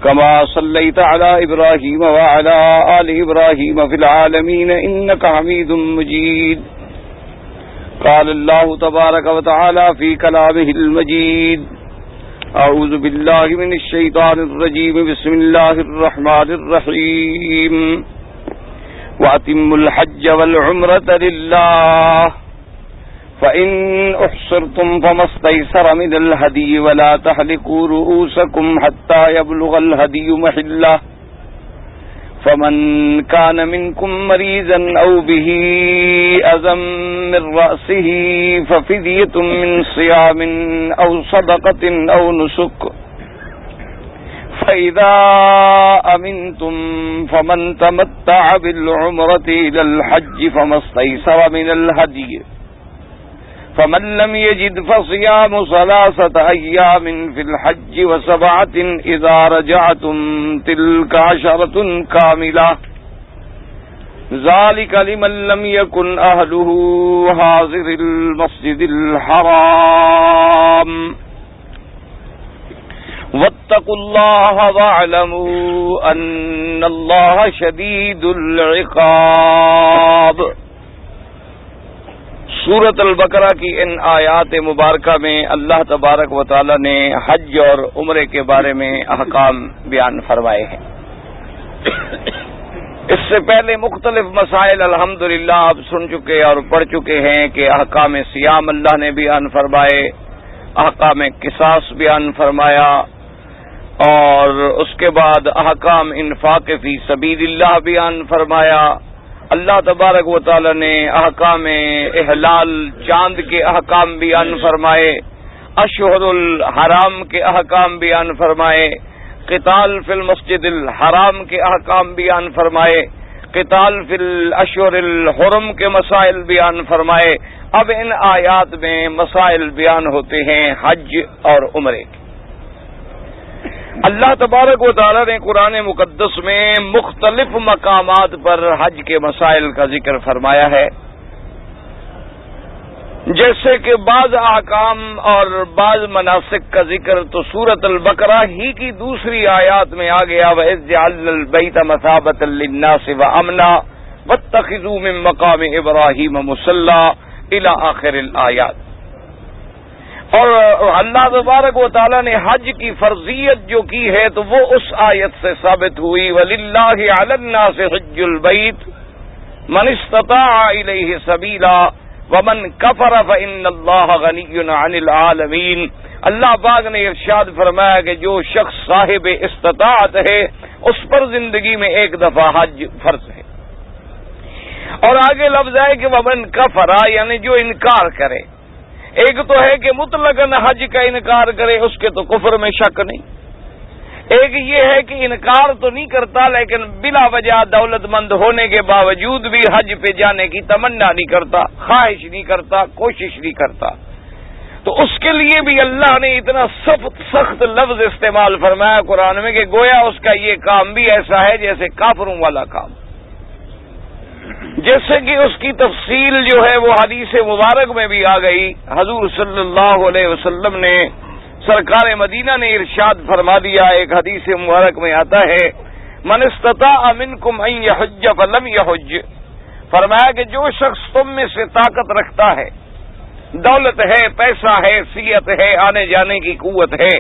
كما صليت على إبراهيم وعلى آل إبراهيم في العالمين إنك حميد مجيد. قال الله تبارك وتعالى في كلامه المجيد: أعوذ بالله من الشيطان الرجيم. بسم الله الرحمن الرحيم. وأتموا الحج والعمرة لله فإن أحصرتم فما استيسر من الهدي ولا تحلقوا رؤوسكم حتى يبلغ الهدي محله فمن كان منكم مريضا أو به أذى من رأسه ففدية من صيام أو صدقة أو نسك فإذا أمنتم فمن تمتع بالعمرة إلى الحج فما استيسر من الهدي فمن لم يجد فصيام 3 أيام في الحج و7 إذا رجعتم تلك 10 كاملة ذلك لمن لم يكن أهله حاضر المسجد الحرام واتقوا الله واعلموا أن الله شديد العقاب. سورۃ البقرہ کی ان آیات مبارکہ میں اللہ تبارک و تعالی نے حج اور عمرے کے بارے میں احکام بیان فرمائے ہیں. اس سے پہلے مختلف مسائل الحمدللہ آپ سن چکے اور پڑھ چکے ہیں کہ احکام صیام اللہ نے بیان فرمائے، احکام قصاص بیان فرمایا، اور اس کے بعد احکام انفاق فی سبیل اللہ بیان فرمایا. اللہ تبارک و تعالی نے احکام احلال چاند کے احکام بیان فرمائے، اشہر الحرام کے احکام بیان فرمائے، قتال فی المسجد الحرام کے احکام بیان فرمائے، قتال فی الاشہر الحرم کے مسائل بیان فرمائے. اب ان آیات میں مسائل بیان ہوتے ہیں حج اور عمرے کے. اللہ تبارک و تعالی نے قرآن مقدس میں مختلف مقامات پر حج کے مسائل کا ذکر فرمایا ہے، جیسے کہ بعض احکام اور بعض مناسک کا ذکر تو سورۃ البقرہ ہی کی دوسری آیات میں آ گیا: وَإِذْ جَعَلْنَا الْبَيْتَ مَثَابَةً لِلنَّاسِ وَأَمْنًا وَاتَّخِذُوا مِن مَّقَامِ إِبْرَاهِيمَ مُصَلًّى إِلَى آخِرِ الآیات. اور اللہ تبارک و تعالی نے حج کی فرضیت جو کی ہے تو وہ اس آیت سے ثابت ہوئی: وَلِلَّهِ عَلَى النَّاسِ حِجُّ الْبَيْتِ مَنِ اسْتَطَاعَ إِلَيْهِ سَبِيلًا وَمَنْ كَفَرَ فَإِنَّ اللَّهَ غَنِيٌّ عَنِ الْعَالَمِينَ. اللہ پاک نے ارشاد فرمایا کہ جو شخص صاحب استطاعت ہے اس پر زندگی میں ایک دفعہ حج فرض ہے. اور آگے لفظ ہے کہ وَمَنْ كَفَرَ، یعنی جو انکار کرے. ایک تو ہے کہ مطلقاً حج کا انکار کرے، اس کے تو کفر میں شک نہیں. ایک یہ ہے کہ انکار تو نہیں کرتا لیکن بلا وجہ دولت مند ہونے کے باوجود بھی حج پہ جانے کی تمنا نہیں کرتا، خواہش نہیں کرتا، کوشش نہیں کرتا. تو اس کے لیے بھی اللہ نے اتنا سخت لفظ استعمال فرمایا قرآن میں کہ گویا اس کا یہ کام بھی ایسا ہے جیسے کافروں والا کام. جیسے کہ اس کی تفصیل جو ہے وہ حدیث مبارک میں بھی آ گئی. حضور صلی اللہ علیہ وسلم نے، سرکار مدینہ نے ارشاد فرما دیا، ایک حدیث مبارک میں آتا ہے: من استطاع منکم ان یحج فلم یحج. فرمایا کہ جو شخص تم میں سے طاقت رکھتا ہے، دولت ہے، پیسہ ہے، صحت ہے، آنے جانے کی قوت ہے،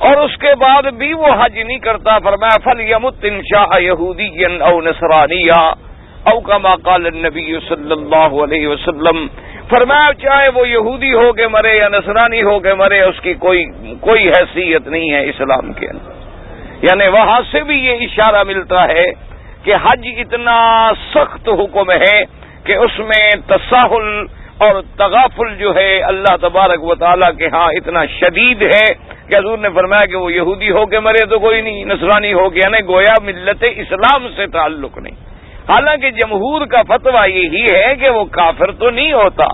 اور اس کے بعد بھی وہ حج نہیں کرتا، فرمایا فلیمت ان شاء یہودیا او نصرانیا او کما قال النبی صلی اللہ علیہ وسلم. فرمایا چاہے وہ یہودی ہو کے مرے یا نصرانی ہو کے مرے، اس کی کوئی حیثیت نہیں ہے اسلام کے اندر. یعنی وہاں سے بھی یہ اشارہ ملتا ہے کہ حج اتنا سخت حکم ہے کہ اس میں تساہل اور تغافل جو ہے اللہ تبارک و تعالیٰ کے ہاں اتنا شدید ہے کہ حضور نے فرمایا کہ وہ یہودی ہو کے مرے تو کوئی نہیں، نصرانی ہو کے، یعنی گویا ملت اسلام سے تعلق نہیں. حالانکہ جمہور کا فتویٰ یہی ہے کہ وہ کافر تو نہیں ہوتا،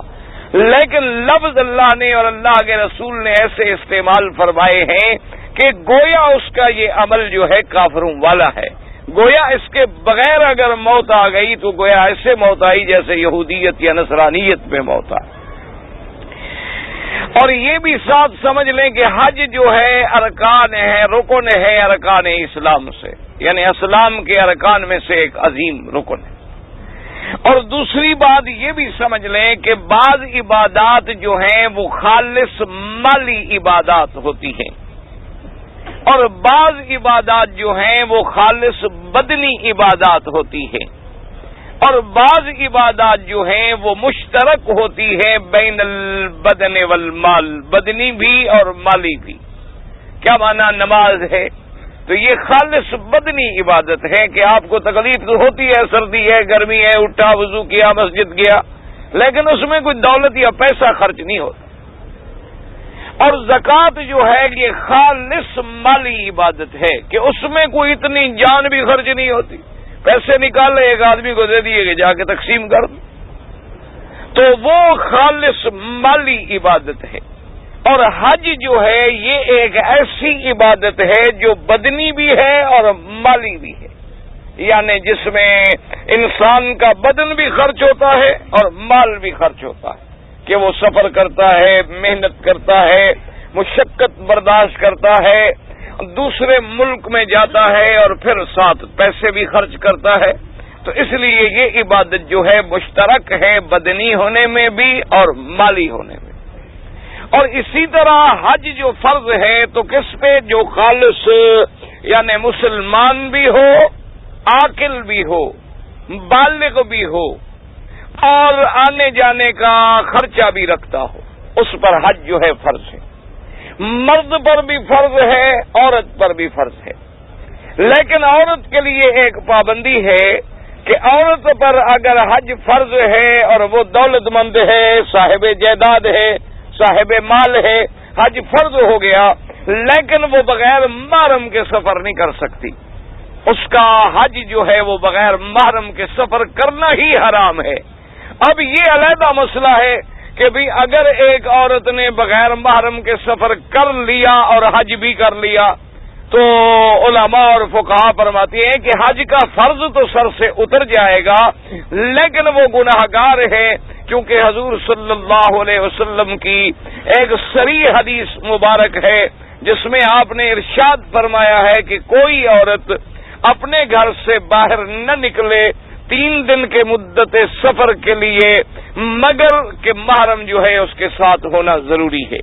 لیکن لفظ اللہ نے اور اللہ کے رسول نے ایسے استعمال فرمائے ہیں کہ گویا اس کا یہ عمل جو ہے کافروں والا ہے. گویا اس کے بغیر اگر موت آ گئی تو گویا ایسے موت آئی جیسے یہودیت یا نصرانیت میں موت آئی. اور یہ بھی ساتھ سمجھ لیں کہ حج جو ہے ارکان ہے، رکن ہے ارکان اسلام سے، یعنی اسلام کے ارکان میں سے ایک عظیم رکن ہے۔ اور دوسری بات یہ بھی سمجھ لیں کہ بعض عبادات جو ہیں وہ خالص مالی عبادات ہوتی ہیں، اور بعض عبادات جو ہیں وہ خالص بدنی عبادات ہوتی ہیں، اور بعض عبادات جو ہیں وہ مشترک ہوتی ہے بین البدن والمال، بدنی بھی اور مالی بھی۔ کیا معنی نماز ہے تو یہ خالص بدنی عبادت ہے کہ آپ کو تکلیف تو ہوتی ہے، سردی ہے، گرمی ہے، اٹھا وضو کیا، مسجد گیا، لیکن اس میں کوئی دولت یا پیسہ خرچ نہیں ہوتا۔ اور زکوٰۃ جو ہے یہ خالص مالی عبادت ہے کہ اس میں کوئی اتنی جان بھی خرچ نہیں ہوتی، پیسے نکال ایک آدمی کو دے دیے کہ جا کے تقسیم کر دو، تو وہ خالص مالی عبادت ہے۔ اور حج جو ہے یہ ایک ایسی عبادت ہے جو بدنی بھی ہے اور مالی بھی ہے، یعنی جس میں انسان کا بدن بھی خرچ ہوتا ہے اور مال بھی خرچ ہوتا ہے، کہ وہ سفر کرتا ہے، محنت کرتا ہے، مشقت برداشت کرتا ہے، دوسرے ملک میں جاتا ہے اور پھر ساتھ پیسے بھی خرچ کرتا ہے۔ تو اس لیے یہ عبادت جو ہے مشترک ہے بدنی ہونے میں بھی اور مالی ہونے میں۔ اور اسی طرح حج جو فرض ہے تو کس پہ؟ جو خالص یعنی مسلمان بھی ہو، عاقل بھی ہو، بالغ بھی ہو، اور آنے جانے کا خرچہ بھی رکھتا ہو، اس پر حج جو ہے فرض ہے۔ مرد پر بھی فرض ہے، عورت پر بھی فرض ہے، لیکن عورت کے لیے ایک پابندی ہے کہ عورت پر اگر حج فرض ہے اور وہ دولت مند ہے، صاحب جائیداد ہے، صاحب مال ہے، حج فرض ہو گیا، لیکن وہ بغیر محرم کے سفر نہیں کر سکتی، اس کا حج جو ہے وہ بغیر محرم کے سفر کرنا ہی حرام ہے۔ اب یہ علیحدہ مسئلہ ہے کہ بھی اگر ایک عورت نے بغیر محرم کے سفر کر لیا اور حج بھی کر لیا تو علماء اور فقہا فرماتے ہیں کہ حج کا فرض تو سر سے اتر جائے گا، لیکن وہ گناہ گار ہے، کیونکہ حضور صلی اللہ علیہ وسلم کی ایک صریح حدیث مبارک ہے جس میں آپ نے ارشاد فرمایا ہے کہ کوئی عورت اپنے گھر سے باہر نہ نکلے 3 دن کے مدت سفر کے لیے مگر کہ محرم جو ہے اس کے ساتھ ہونا ضروری ہے۔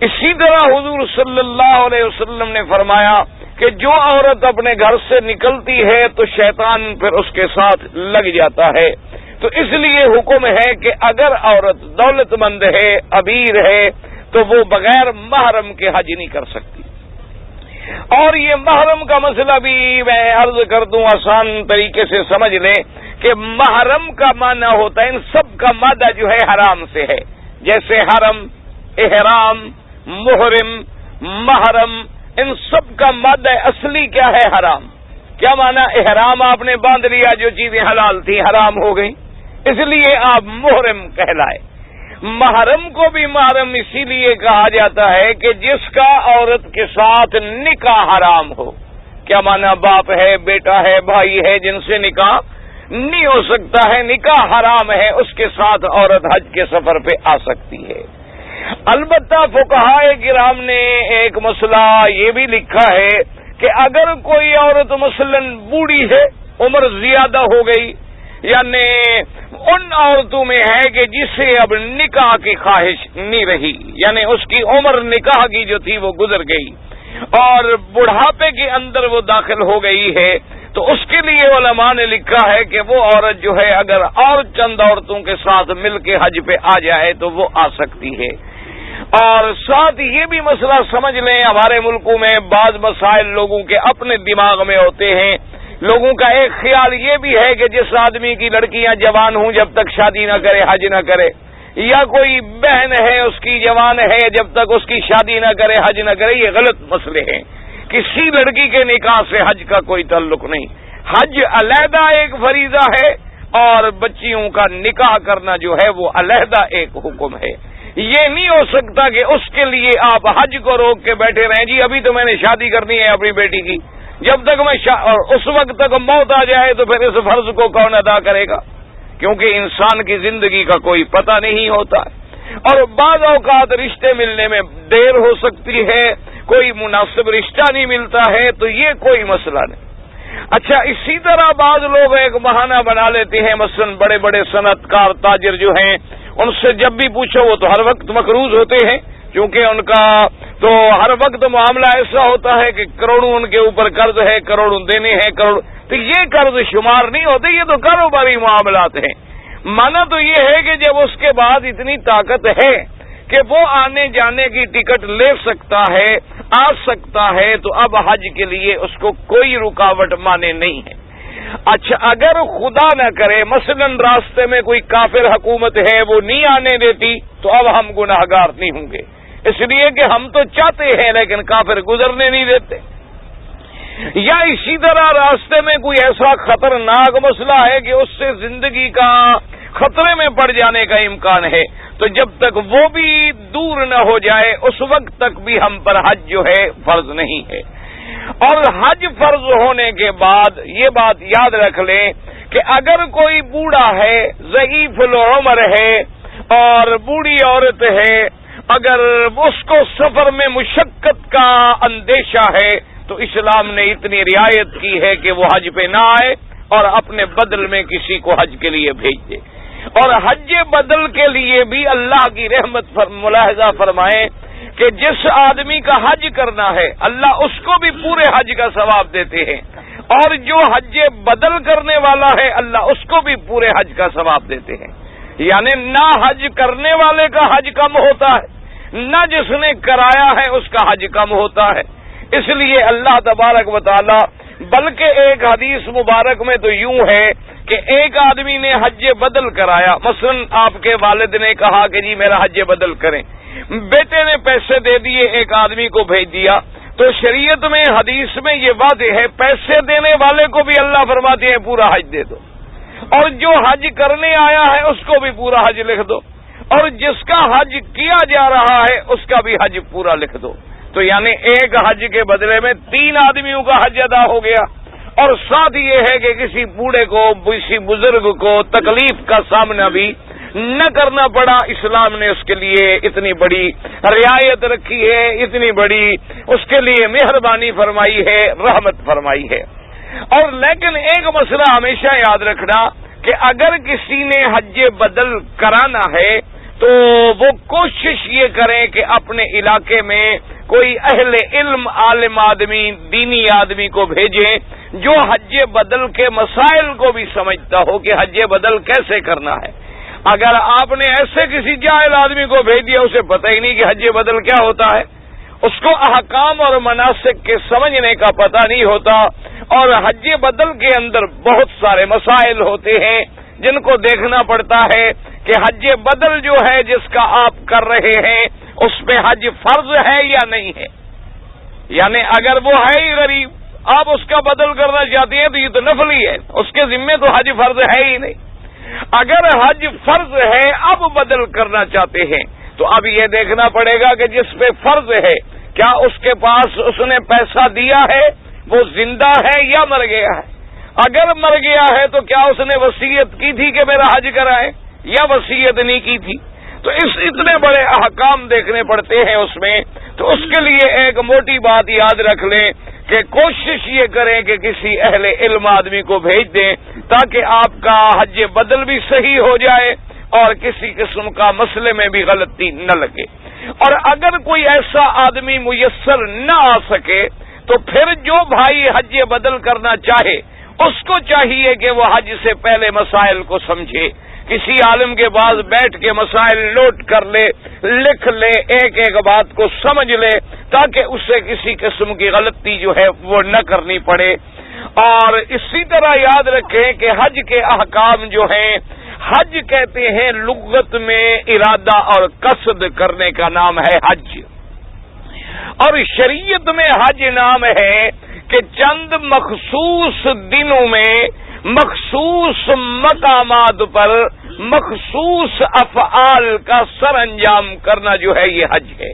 اسی طرح حضور صلی اللہ علیہ وسلم نے فرمایا کہ جو عورت اپنے گھر سے نکلتی ہے تو شیطان پھر اس کے ساتھ لگ جاتا ہے، تو اس لیے حکم ہے کہ اگر عورت دولت مند ہے، امیر ہے، تو وہ بغیر محرم کے حج نہیں کر سکتی۔ اور یہ محرم کا مسئلہ بھی میں عرض کر دوں آسان طریقے سے سمجھ لیں کہ محرم کا معنی ہوتا ہے ان سب کا مادہ جو ہے حرام سے ہے، جیسے حرم، احرام، محرم، محرم، ان سب کا مادہ اصلی کیا ہے؟ حرام۔ کیا معنی؟ احرام آپ نے باندھ لیا، جو چیزیں حلال تھی حرام ہو گئی، اس لیے آپ محرم کہلائے۔ محرم کو بھی محرم اسی لیے کہا جاتا ہے کہ جس کا عورت کے ساتھ نکاح حرام ہو۔ کیا معنی؟ باپ ہے، بیٹا ہے، بھائی ہے، جن سے نکاح نہیں ہو سکتا ہے، نکاح حرام ہے، اس کے ساتھ عورت حج کے سفر پہ آ سکتی ہے۔ البتہ فقہائے کرام نے ایک مسئلہ یہ بھی لکھا ہے کہ اگر کوئی عورت مثلاً بوڑھی ہے، عمر زیادہ ہو گئی، یعنی ان عورتوں میں ہے کہ جسے اب نکاح کی خواہش نہیں رہی، یعنی اس کی عمر نکاح کی جو تھی وہ گزر گئی اور بڑھاپے کے اندر وہ داخل ہو گئی ہے، تو اس کے لیے علماء نے لکھا ہے کہ وہ عورت جو ہے اگر اور چند عورتوں کے ساتھ مل کے حج پہ آ جائے تو وہ آ سکتی ہے۔ اور ساتھ یہ بھی مسئلہ سمجھ لیں، ہمارے ملکوں میں بعض مسائل لوگوں کے اپنے دماغ میں ہوتے ہیں۔ لوگوں کا ایک خیال یہ بھی ہے کہ جس آدمی کی لڑکیاں جوان ہوں جب تک شادی نہ کرے حج نہ کرے، یا کوئی بہن ہے اس کی جوان ہے جب تک اس کی شادی نہ کرے حج نہ کرے، یہ غلط مسئلے ہیں۔ کسی لڑکی کے نکاح سے حج کا کوئی تعلق نہیں، حج علیحدہ ایک فریضہ ہے اور بچیوں کا نکاح کرنا جو ہے وہ علیحدہ ایک حکم ہے۔ یہ نہیں ہو سکتا کہ اس کے لیے آپ حج کو روک کے بیٹھے رہیں، جی ابھی تو میں نے شادی کرنی ہے اپنی بیٹی کی، جب تک میں اور اس وقت تک موت آ جائے تو پھر اس فرض کو کون ادا کرے گا؟ کیونکہ انسان کی زندگی کا کوئی پتہ نہیں ہوتا۔ اور بعض اوقات رشتے ملنے میں دیر ہو سکتی ہے، کوئی مناسب رشتہ نہیں ملتا ہے، تو یہ کوئی مسئلہ نہیں۔ اچھا، اسی طرح بعض لوگ ایک بہانہ بنا لیتے ہیں، مثلا بڑے بڑے صنعت کار تاجر جو ہیں، ان سے جب بھی پوچھو وہ تو ہر وقت مقروض ہوتے ہیں، کیونکہ ان کا تو ہر وقت معاملہ ایسا ہوتا ہے کہ کروڑوں ان کے اوپر قرض ہے، کروڑوں دینے ہیں، کروڑ، تو یہ قرض شمار نہیں ہوتے، یہ تو کاروباری معاملات ہیں۔ مانا تو یہ ہے کہ جب اس کے بعد اتنی طاقت ہے کہ وہ آنے جانے کی ٹکٹ لے سکتا ہے، آ سکتا ہے، تو اب حج کے لیے اس کو کوئی رکاوٹ مانے نہیں ہے۔ اچھا، اگر خدا نہ کرے مثلا راستے میں کوئی کافر حکومت ہے، وہ نہیں آنے دیتی، تو اب ہم گناہگار نہیں ہوں گے، اس لیے کہ ہم تو چاہتے ہیں لیکن کافر گزرنے نہیں دیتے۔ یا اسی طرح راستے میں کوئی ایسا خطرناک مسئلہ ہے کہ اس سے زندگی کا خطرے میں پڑ جانے کا امکان ہے، تو جب تک وہ بھی دور نہ ہو جائے اس وقت تک بھی ہم پر حج جو ہے فرض نہیں ہے۔ اور حج فرض ہونے کے بعد یہ بات یاد رکھ لیں کہ اگر کوئی بوڑھا ہے، ضعیف العمر ہے اور بوڑھی عورت ہے، اگر اس کو سفر میں مشقت کا اندیشہ ہے تو اسلام نے اتنی رعایت کی ہے کہ وہ حج پہ نہ آئے اور اپنے بدل میں کسی کو حج کے لیے بھیج دے۔ اور حج بدل کے لیے بھی اللہ کی رحمت ملاحظہ فرمائیں کہ جس آدمی کا حج کرنا ہے اللہ اس کو بھی پورے حج کا ثواب دیتے ہیں، اور جو حج بدل کرنے والا ہے اللہ اس کو بھی پورے حج کا ثواب دیتے ہیں۔ یعنی نہ حج کرنے والے کا حج کم ہوتا ہے، نہ جس نے کرایا ہے اس کا حج کم ہوتا ہے۔ اس لیے اللہ تبارک و تعالی، بلکہ ایک حدیث مبارک میں تو یوں ہے کہ ایک آدمی نے حج بدل کرایا، مثلا آپ کے والد نے کہا کہ جی میرا حج بدل کریں، بیٹے نے پیسے دے دیے، ایک آدمی کو بھیج دیا، تو شریعت میں حدیث میں یہ واضح ہے پیسے دینے والے کو بھی اللہ فرماتے ہیں پورا حج دے دو، اور جو حج کرنے آیا ہے اس کو بھی پورا حج لکھ دو، اور جس کا حج کیا جا رہا ہے اس کا بھی حج پورا لکھ دو۔ تو یعنی ایک حج کے بدلے میں 3 آدمیوں کا حج ادا ہو گیا، اور ساتھ یہ ہے کہ کسی بوڑھے کو، کسی بزرگ کو تکلیف کا سامنا بھی نہ کرنا پڑا۔ اسلام نے اس کے لیے اتنی بڑی رعایت رکھی ہے، اتنی بڑی اس کے لیے مہربانی فرمائی ہے، رحمت فرمائی ہے۔ اور لیکن ایک مسئلہ ہمیشہ یاد رکھنا کہ اگر کسی نے حج بدل کرانا ہے تو وہ کوشش یہ کریں کہ اپنے علاقے میں کوئی اہل علم، عالم آدمی، دینی آدمی کو بھیجیں جو حج بدل کے مسائل کو بھی سمجھتا ہو کہ حج بدل کیسے کرنا ہے۔ اگر آپ نے ایسے کسی جاہل آدمی کو بھیج دیا، اسے پتہ ہی نہیں کہ حج بدل کیا ہوتا ہے، اس کو احکام اور مناسک کے سمجھنے کا پتہ نہیں ہوتا، اور حج بدل کے اندر بہت سارے مسائل ہوتے ہیں جن کو دیکھنا پڑتا ہے کہ حج بدل جو ہے جس کا آپ کر رہے ہیں اس پہ حج فرض ہے یا نہیں ہے۔ یعنی اگر وہ ہے ہی غریب، آپ اس کا بدل کرنا چاہتے ہیں تو یہ تو نفلی ہے، اس کے ذمے تو حج فرض ہے ہی نہیں۔ اگر حج فرض ہے اب بدل کرنا چاہتے ہیں تو اب یہ دیکھنا پڑے گا کہ جس پہ فرض ہے کیا اس کے پاس اس نے پیسہ دیا ہے، وہ زندہ ہے یا مر گیا ہے۔ اگر مر گیا ہے تو کیا اس نے وصیت کی تھی کہ میرا حج کرائے، یا وصیت نہیں کی تھی۔ تو اتنے بڑے احکام دیکھنے پڑتے ہیں اس میں۔ تو اس کے لیے ایک موٹی بات یاد رکھ لیں کہ کوشش یہ کریں کہ کسی اہل علم آدمی کو بھیج دیں تاکہ آپ کا حج بدل بھی صحیح ہو جائے اور کسی قسم کا مسئلے میں بھی غلطی نہ لگے۔ اور اگر کوئی ایسا آدمی میسر نہ آ سکے تو پھر جو بھائی حج بدل کرنا چاہے اس کو چاہیے کہ وہ حج سے پہلے مسائل کو سمجھے، کسی عالم کے پاس بیٹھ کے مسائل نوٹ کر لے، لکھ لے، ایک ایک بات کو سمجھ لے تاکہ اسے کسی قسم کی غلطی جو ہے وہ نہ کرنی پڑے۔ اور اسی طرح یاد رکھیں کہ حج کے احکام جو ہیں، حج کہتے ہیں لغت میں ارادہ اور قصد کرنے کا نام ہے حج، اور شریعت میں حج نام ہے کہ چند مخصوص دنوں میں مخصوص مقامات پر مخصوص افعال کا سر انجام کرنا جو ہے یہ حج ہے،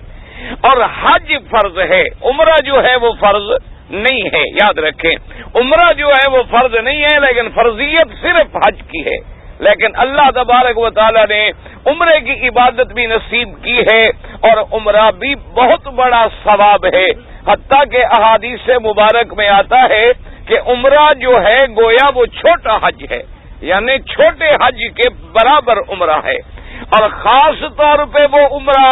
اور حج فرض ہے، عمرہ جو ہے وہ فرض نہیں ہے۔ یاد رکھیں عمرہ جو ہے وہ فرض نہیں ہے، لیکن فرضیت صرف حج کی ہے۔ لیکن اللہ تبارک و تعالی نے عمرے کی عبادت بھی نصیب کی ہے اور عمرہ بھی بہت بڑا ثواب ہے، حتیٰ کہ احادیث مبارک میں آتا ہے کہ عمرہ جو ہے گویا وہ چھوٹا حج ہے، یعنی چھوٹے حج کے برابر عمرہ ہے، اور خاص طور پہ وہ عمرہ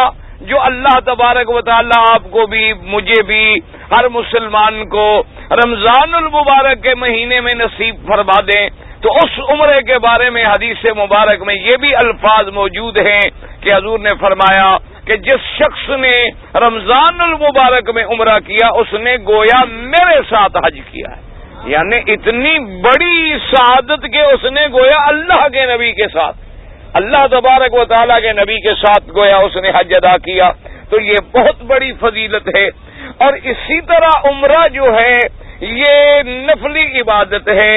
جو اللہ تبارک و تعالی آپ کو بھی مجھے بھی ہر مسلمان کو رمضان المبارک کے مہینے میں نصیب فرما دیں، تو اس عمرے کے بارے میں حدیث مبارک میں یہ بھی الفاظ موجود ہیں کہ حضور نے فرمایا کہ جس شخص نے رمضان المبارک میں عمرہ کیا اس نے گویا میرے ساتھ حج کیا ہے، یعنی اتنی بڑی سعادت کہ اس نے گویا اللہ کے نبی کے ساتھ، اللہ تبارک و تعالیٰ کے نبی کے ساتھ گویا اس نے حج ادا کیا، تو یہ بہت بڑی فضیلت ہے۔ اور اسی طرح عمرہ جو ہے یہ نفلی عبادت ہے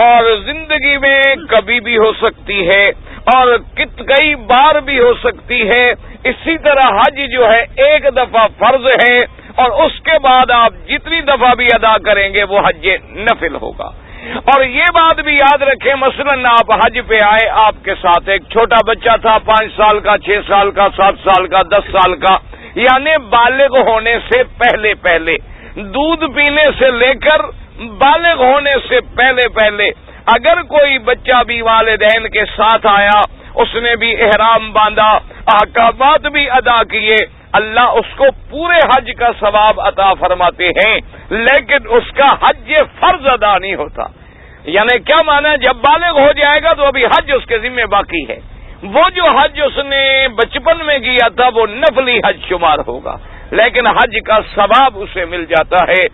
اور زندگی میں کبھی بھی ہو سکتی ہے اور کئی بار بھی ہو سکتی ہے، اسی طرح حج جو ہے ایک دفعہ فرض ہے اور اس کے بعد آپ جتنی دفعہ بھی ادا کریں گے وہ حج نفل ہوگا۔ اور یہ بات بھی یاد رکھیں، مثلاً آپ حج پہ آئے، آپ کے ساتھ ایک چھوٹا بچہ تھا، 5 سال کا، 6 سال کا، 7 سال کا، 10 سال کا، یعنی بالغ ہونے سے پہلے پہلے، دودھ پینے سے لے کر بالغ ہونے سے پہلے پہلے اگر کوئی بچہ بھی والدین کے ساتھ آیا، اس نے بھی احرام باندھا، احکامات بھی ادا کیے، اللہ اس کو پورے حج کا ثواب عطا فرماتے ہیں، لیکن اس کا حج فرض ادا نہیں ہوتا۔ یعنی کیا مانا، جب بالغ ہو جائے گا تو ابھی حج اس کے ذمہ باقی ہے، وہ جو حج اس نے بچپن میں کیا تھا وہ نفلی حج شمار ہوگا، لیکن حج کا ثواب اسے مل جاتا ہے۔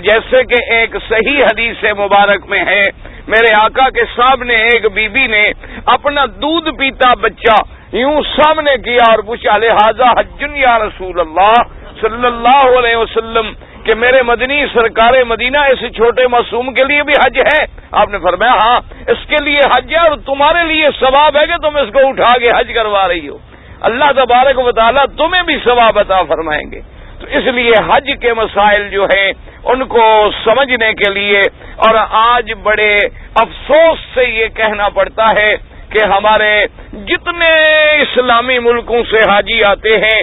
جیسے کہ ایک صحیح حدیث مبارک میں ہے، میرے آقا کے سامنے ایک بی بی نے اپنا دودھ پیتا بچہ یوں سامنے کیا اور پوچھا، لہذا حج یا رسول اللہ صلی اللہ علیہ وسلم، کہ میرے مدنی سرکار مدینہ اس چھوٹے معصوم کے لیے بھی حج ہے؟ آپ نے فرمایا ہاں اس کے لیے حج ہے، اور تمہارے لیے ثواب ہے کہ تم اس کو اٹھا کے حج کروا رہی ہو، اللہ تبارک و تعالیٰ تمہیں بھی ثواب عطا فرمائیں گے۔ تو اس لیے حج کے مسائل جو ہیں ان کو سمجھنے کے لیے، اور آج بڑے افسوس سے یہ کہنا پڑتا ہے کہ ہمارے جتنے اسلامی ملکوں سے حاجی آتے ہیں،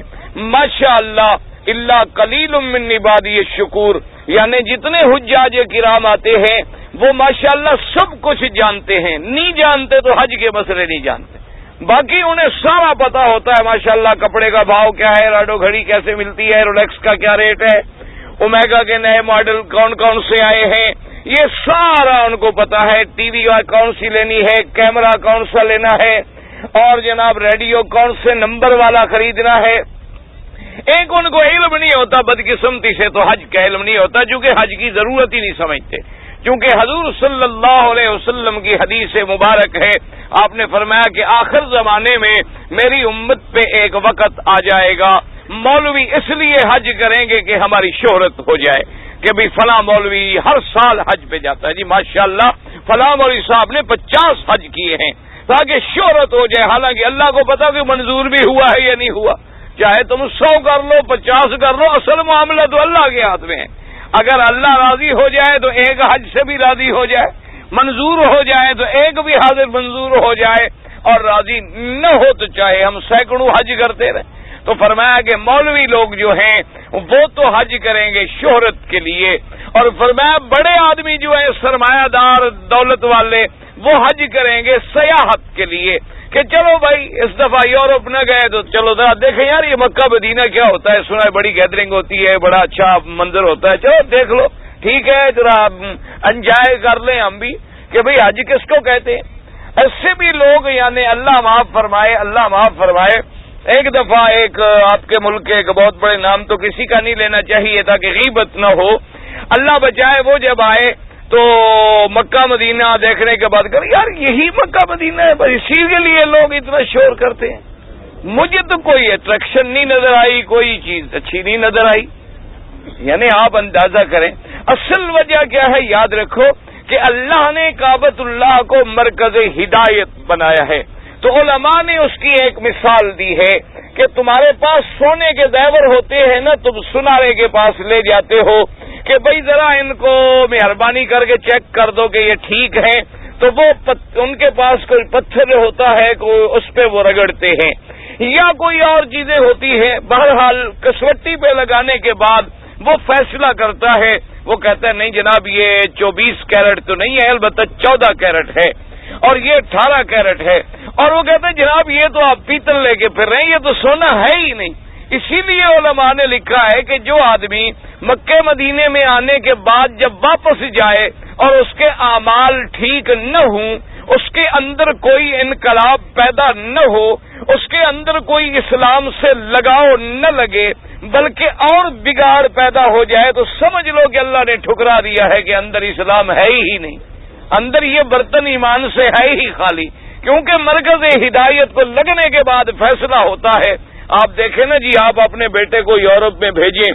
ماشاء اللہ الا قلیل من عبادی الشکور، یعنی جتنے حجاج کرام آتے ہیں وہ ماشاءاللہ سب کچھ جانتے ہیں، نہیں جانتے تو حج کے مسئلے نہیں جانتے، باقی انہیں سارا پتا ہوتا ہے ماشاءاللہ کپڑے کا بھاؤ کیا ہے، راڈو گھڑی کیسے ملتی ہے، رولیکس کا کیا ریٹ ہے، اومیگا کے نئے ماڈل کون کون سے آئے ہیں، یہ سارا ان کو پتا ہے، ٹی وی کون سی لینی ہے، کیمرہ کون سا لینا ہے، اور جناب ریڈیو کون سے نمبر والا خریدنا ہے۔ ایک ان کو علم نہیں ہوتا، بدقسمتی سے تو حج کا علم نہیں ہوتا، چونکہ حج کی ضرورت ہی نہیں سمجھتے، کیونکہ حضور صلی اللہ علیہ وسلم کی حدیث مبارک ہے، آپ نے فرمایا کہ آخر زمانے میں میری امت پہ ایک وقت آ جائے گا، مولوی اس لیے حج کریں گے کہ ہماری شہرت ہو جائے، کہ بھی فلاں مولوی ہر سال حج پہ جاتا ہے، جی ماشاءاللہ فلاں مولوی صاحب نے 50 حج کیے ہیں، تاکہ شہرت ہو جائے، حالانکہ اللہ کو پتا کہ منظور بھی ہوا ہے یا نہیں ہوا، چاہے تم 100 کر لو 50 کر لو، اصل معاملہ تو اللہ کے ہاتھ میں ہے، اگر اللہ راضی ہو جائے تو ایک حج سے بھی راضی ہو جائے، منظور ہو جائے تو ایک بھی حاضر منظور ہو جائے، اور راضی نہ ہو تو چاہے ہم سینکڑوں حج کرتے رہیں۔ تو فرمایا کہ مولوی لوگ جو ہیں وہ تو حج کریں گے شہرت کے لیے، اور فرمایا بڑے آدمی جو ہیں سرمایہ دار دولت والے وہ حج کریں گے سیاحت کے لیے، کہ چلو بھائی اس دفعہ یورپ نہ گئے تو چلو ذرا دیکھیں یار یہ مکہ مدینہ کیا ہوتا ہے، سنا ہے بڑی گیدرنگ ہوتی ہے، بڑا اچھا منظر ہوتا ہے، چلو دیکھ لو، ٹھیک ہے ذرا انجوائے کر لیں ہم بھی، کہ بھئی حج کس کو کہتے ہیں۔ ایسے بھی لوگ، یعنی اللہ معاف فرمائے، اللہ معاف فرمائے، ایک دفعہ ایک آپ کے ملک کے ایک بہت بڑے نام تو کسی کا نہیں لینا چاہیے تاکہ غیبت نہ ہو، اللہ بچائے، وہ جب آئے تو مکہ مدینہ دیکھنے کے بعد کہ یار یہی مکہ مدینہ ہے، بس اسی کے لیے لوگ اتنا شور کرتے ہیں، مجھے تو کوئی اٹریکشن نہیں نظر آئی، کوئی چیز اچھی نہیں نظر آئی۔ یعنی آپ اندازہ کریں اصل وجہ کیا ہے، یاد رکھو کہ اللہ نے کعبۃ اللہ کو مرکز ہدایت بنایا ہے، تو علماء نے اس کی ایک مثال دی ہے کہ تمہارے پاس سونے کے زیور ہوتے ہیں نا، تم سنارے کے پاس لے جاتے ہو کہ بھئی ذرا ان کو مہربانی کر کے چیک کر دو کہ یہ ٹھیک ہے، تو وہ ان کے پاس کوئی پتھر ہوتا ہے، کوئی اس پہ وہ رگڑتے ہیں یا کوئی اور چیزیں ہوتی ہیں. بہرحال کسوٹی پہ لگانے کے بعد وہ فیصلہ کرتا ہے. وہ کہتا ہے نہیں جناب یہ 24 کیرٹ تو نہیں ہے، البتہ 14 کیرٹ ہے اور یہ 18 کیرٹ ہے. اور وہ کہتے ہیں جناب یہ تو آپ پیتل لے کے پھر رہے ہیں، یہ تو سونا ہے ہی نہیں. اسی لیے علماء نے لکھا ہے کہ جو آدمی مکہ مدینے میں آنے کے بعد جب واپس جائے اور اس کے اعمال ٹھیک نہ ہوں، اس کے اندر کوئی انقلاب پیدا نہ ہو، اس کے اندر کوئی اسلام سے لگاؤ نہ لگے بلکہ اور بگاڑ پیدا ہو جائے، تو سمجھ لو کہ اللہ نے ٹھکرا دیا ہے کہ اندر اسلام ہے ہی نہیں، اندر یہ برتن ایمان سے ہے ہی خالی. کیونکہ مرکز ہدایت کو لگنے کے بعد فیصلہ ہوتا ہے. آپ دیکھیں نا جی، آپ اپنے بیٹے کو یورپ میں بھیجیں،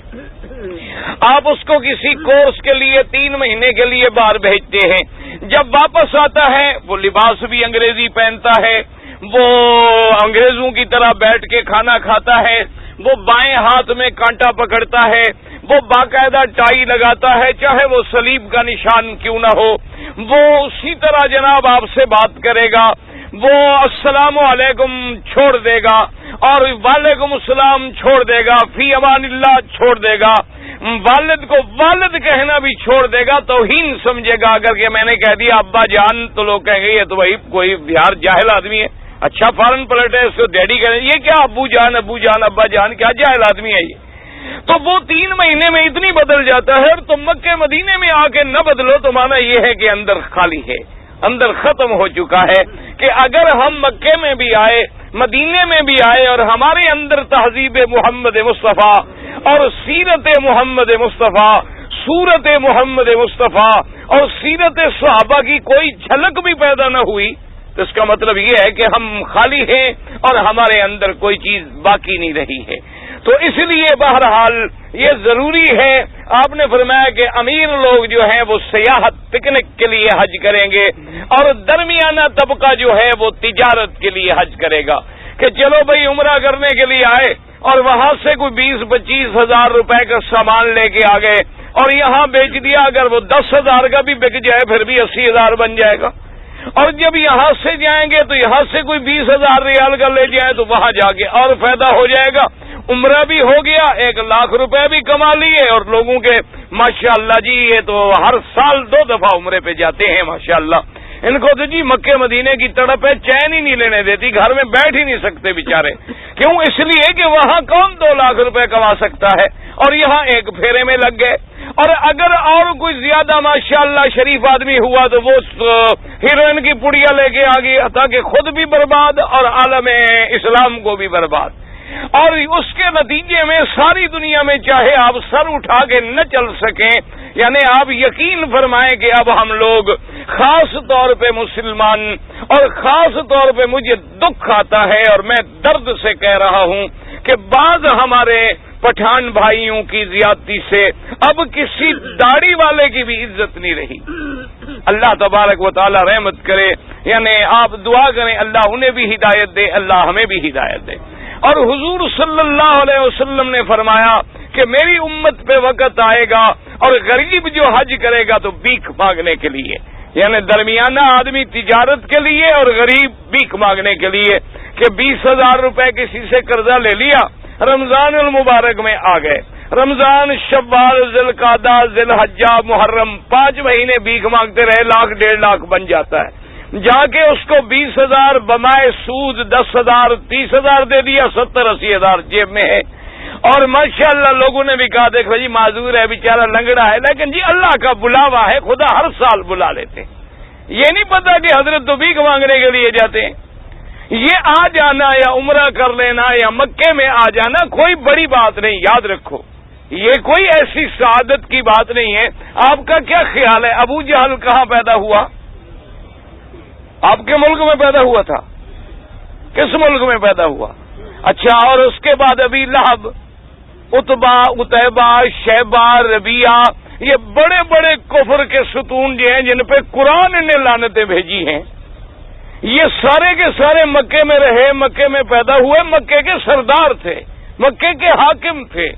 آپ اس کو کسی کورس کے لیے 3 مہینے کے لیے باہر بھیجتے ہیں. جب واپس آتا ہے وہ لباس بھی انگریزی پہنتا ہے، وہ انگریزوں کی طرح بیٹھ کے کھانا کھاتا ہے، وہ بائیں ہاتھ میں کانٹا پکڑتا ہے، وہ باقاعدہ ٹائی لگاتا ہے چاہے وہ صلیب کا نشان کیوں نہ ہو، وہ اسی طرح جناب آپ سے بات کرے گا، وہ السلام علیکم چھوڑ دے گا اور وعلیکم السلام چھوڑ دے گا، فی امان اللہ چھوڑ دے گا، والد کو والد کہنا بھی چھوڑ دے گا، توہین سمجھے گا. اگر کہ میں نے کہہ دیا ابا جان تو لوگ کہیں گے یہ تو وہی کوئی بہار جاہل آدمی ہے، اچھا فارن پلٹ ہے اس کو ڈیڈی کہیں یہ کیا ابو جان ابا جان کیا جاہل آدمی ہے یہ. تو وہ 3 مہینے میں اتنی بدل جاتا ہے. اور تم مکے مدینے میں آ کے نہ بدلو تو مانا یہ ہے کہ اندر خالی ہے، اندر ختم ہو چکا ہے. کہ اگر ہم مکے میں بھی آئے مدینے میں بھی آئے اور ہمارے اندر تہذیب محمد مصطفیٰ اور سیرت محمد مصطفیٰ، صورت محمد مصطفیٰ اور سیرت صحابہ کی کوئی جھلک بھی پیدا نہ ہوئی تو اس کا مطلب یہ ہے کہ ہم خالی ہیں اور ہمارے اندر کوئی چیز باقی نہیں رہی ہے. تو اس لیے بہرحال یہ ضروری ہے. آپ نے فرمایا کہ امیر لوگ جو ہیں وہ سیاحت پکنک کے لیے حج کریں گے اور درمیانہ طبقہ جو ہے وہ تجارت کے لیے حج کرے گا. کہ چلو بھائی عمرہ کرنے کے لیے آئے اور وہاں سے کوئی 20-25 ہزار روپے کا سامان لے کے آ گئے اور یہاں بیچ دیا، اگر وہ 10,000 کا بھی بک جائے پھر بھی 80,000 بن جائے گا. اور جب یہاں سے جائیں گے تو یہاں سے کوئی 20,000 ریال کا لے جائیں تو وہاں جا کے اور فائدہ ہو جائے گا. عمرہ بھی ہو گیا، 1 لاکھ روپے بھی کما لیے. اور لوگوں کے ماشاءاللہ جی یہ تو ہر سال 2 دفعہ عمرے پہ جاتے ہیں ماشاءاللہ. ان کو تو جی مکے مدینے کی تڑپ ہے، چین ہی نہیں لینے دیتی، گھر میں بیٹھ ہی نہیں سکتے بیچارے. کیوں؟ اس لیے کہ وہاں کون 2 لاکھ روپے کما سکتا ہے اور یہاں ایک پھیرے میں لگ گئے. اور اگر اور کوئی زیادہ ماشاءاللہ شریف آدمی ہوا تو وہ ہیروئن کی پڑیا لے کے آ گئی تاکہ خود بھی برباد اور عالم اسلام کو بھی برباد. اور اس کے نتیجے میں ساری دنیا میں چاہے آپ سر اٹھا کے نہ چل سکیں، یعنی آپ یقین فرمائیں کہ اب ہم لوگ خاص طور پہ مسلمان، اور خاص طور پہ مجھے دکھ آتا ہے اور میں درد سے کہہ رہا ہوں کہ بعض ہمارے پٹھان بھائیوں کی زیادتی سے اب کسی داڑھی والے کی بھی عزت نہیں رہی. اللہ تبارک و تعالی رحمت کرے. یعنی آپ دعا کریں اللہ انہیں بھی ہدایت دے، اللہ ہمیں بھی ہدایت دے. اور حضور صلی اللہ علیہ وسلم نے فرمایا کہ میری امت پہ وقت آئے گا اور غریب جو حج کرے گا تو بھیک مانگنے کے لیے، یعنی درمیانہ آدمی تجارت کے لیے اور غریب بھیک مانگنے کے لیے. کہ 20,000 روپے کسی سے قرضہ لے لیا، رمضان المبارک میں آ گئے، رمضان، شوال، ذوالقعدہ، ذی الحجہ، محرم 5 مہینے بھیک مانگتے رہے، 1,00,000 1.5 لاکھ بن جاتا ہے. جا کے اس کو 20,000 بمائے سود 10,000 30,000 دے دیا، 70-80 ہزار جیب میں ہے. اور ماشاءاللہ لوگوں نے بھی کہا دیکھو جی معذور ہے بیچارہ لنگڑا ہے، لیکن جی اللہ کا بلاوا ہے، خدا ہر سال بلا لیتے. یہ نہیں پتا کہ حضرت تو بھیک مانگنے کے لیے جاتے ہیں. یہ آ جانا یا عمرہ کر لینا یا مکے میں آ جانا کوئی بڑی بات نہیں، یاد رکھو یہ کوئی ایسی سعادت کی بات نہیں ہے. آپ کا کیا خیال ہے ابو جہل کہاں پیدا ہوا؟ آپ کے ملک میں پیدا ہوا تھا؟ کس ملک میں پیدا ہوا؟ اچھا، اور اس کے بعد ابی لہب، عتبہ، عتیبہ، شیبہ، ربیعہ، یہ بڑے بڑے کفر کے ستون جو ہیں جن پہ قرآن نے لعنتیں بھیجی ہیں، یہ سارے کے سارے مکے میں رہے، مکے میں پیدا ہوئے، مکے کے سردار تھے، مکے کے حاکم تھے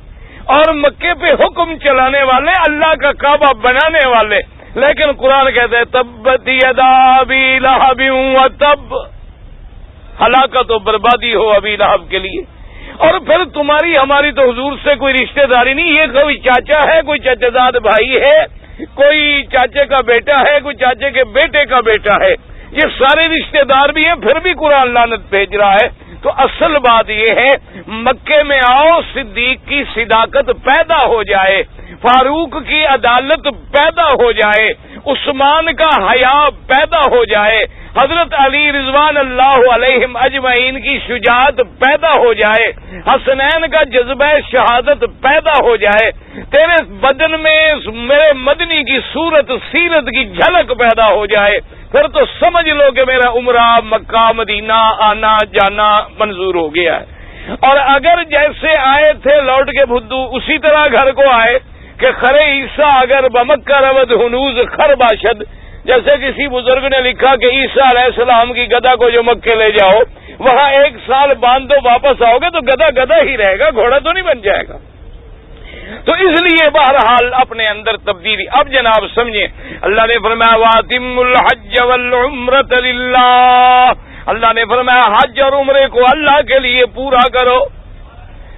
اور مکے پہ حکم چلانے والے، اللہ کا کعبہ بنانے والے. لیکن قرآن کہتے ہیں تبت یدا ابی لہب وتب، ہلاکت و بربادی ہو ابی لہب کے لیے۔ اور پھر تمہاری ہماری تو حضور سے کوئی رشتہ داری نہیں، یہ کوئی چاچا ہے، کوئی چچا زاد بھائی ہے، کوئی چاچے کا بیٹا ہے، کوئی چاچے کے بیٹے کا بیٹا ہے، یہ سارے رشتہ دار بھی ہیں، پھر بھی قرآن لعنت بھیج رہا ہے۔ تو اصل بات یہ ہے مکے میں آؤ، صدیق کی صداقت پیدا ہو جائے، فاروق کی عدالت پیدا ہو جائے، عثمان کا حیا پیدا ہو جائے، حضرت علی رضوان اللہ علیہم اجمعین کی شجاعت پیدا ہو جائے، حسنین کا جذبہ شہادت پیدا ہو جائے، تیرے بدن میں میرے مدنی کی صورت سیرت کی جھلک پیدا ہو جائے، پھر تو سمجھ لو کہ میرا عمرہ مکہ مدینہ آنا جانا منظور ہو گیا ہے۔ اور اگر جیسے آئے تھے لوٹ کے بدھو اسی طرح گھر کو آئے کہ خرے عیسیٰ اگر بمکہ رود ہنوز خر باشد، جیسے کسی بزرگ نے لکھا کہ عیسیٰ علیہ السلام کی گدھا کو جو مکے لے جاؤ وہاں 1 سال باندھ دو، واپس آؤ گے تو گدھا گدھا ہی رہے گا، گھوڑا تو نہیں بن جائے گا۔ تو اس لیے بہرحال اپنے اندر تبدیلی۔ اب جناب سمجھیں، اللہ نے فرمایا وَأَتِمُّوا الْحَجَّ وَالْعُمْرَةَ لِلَّهِ، اللہ نے فرمایا حج اور عمرے کو اللہ کے لیے پورا کرو۔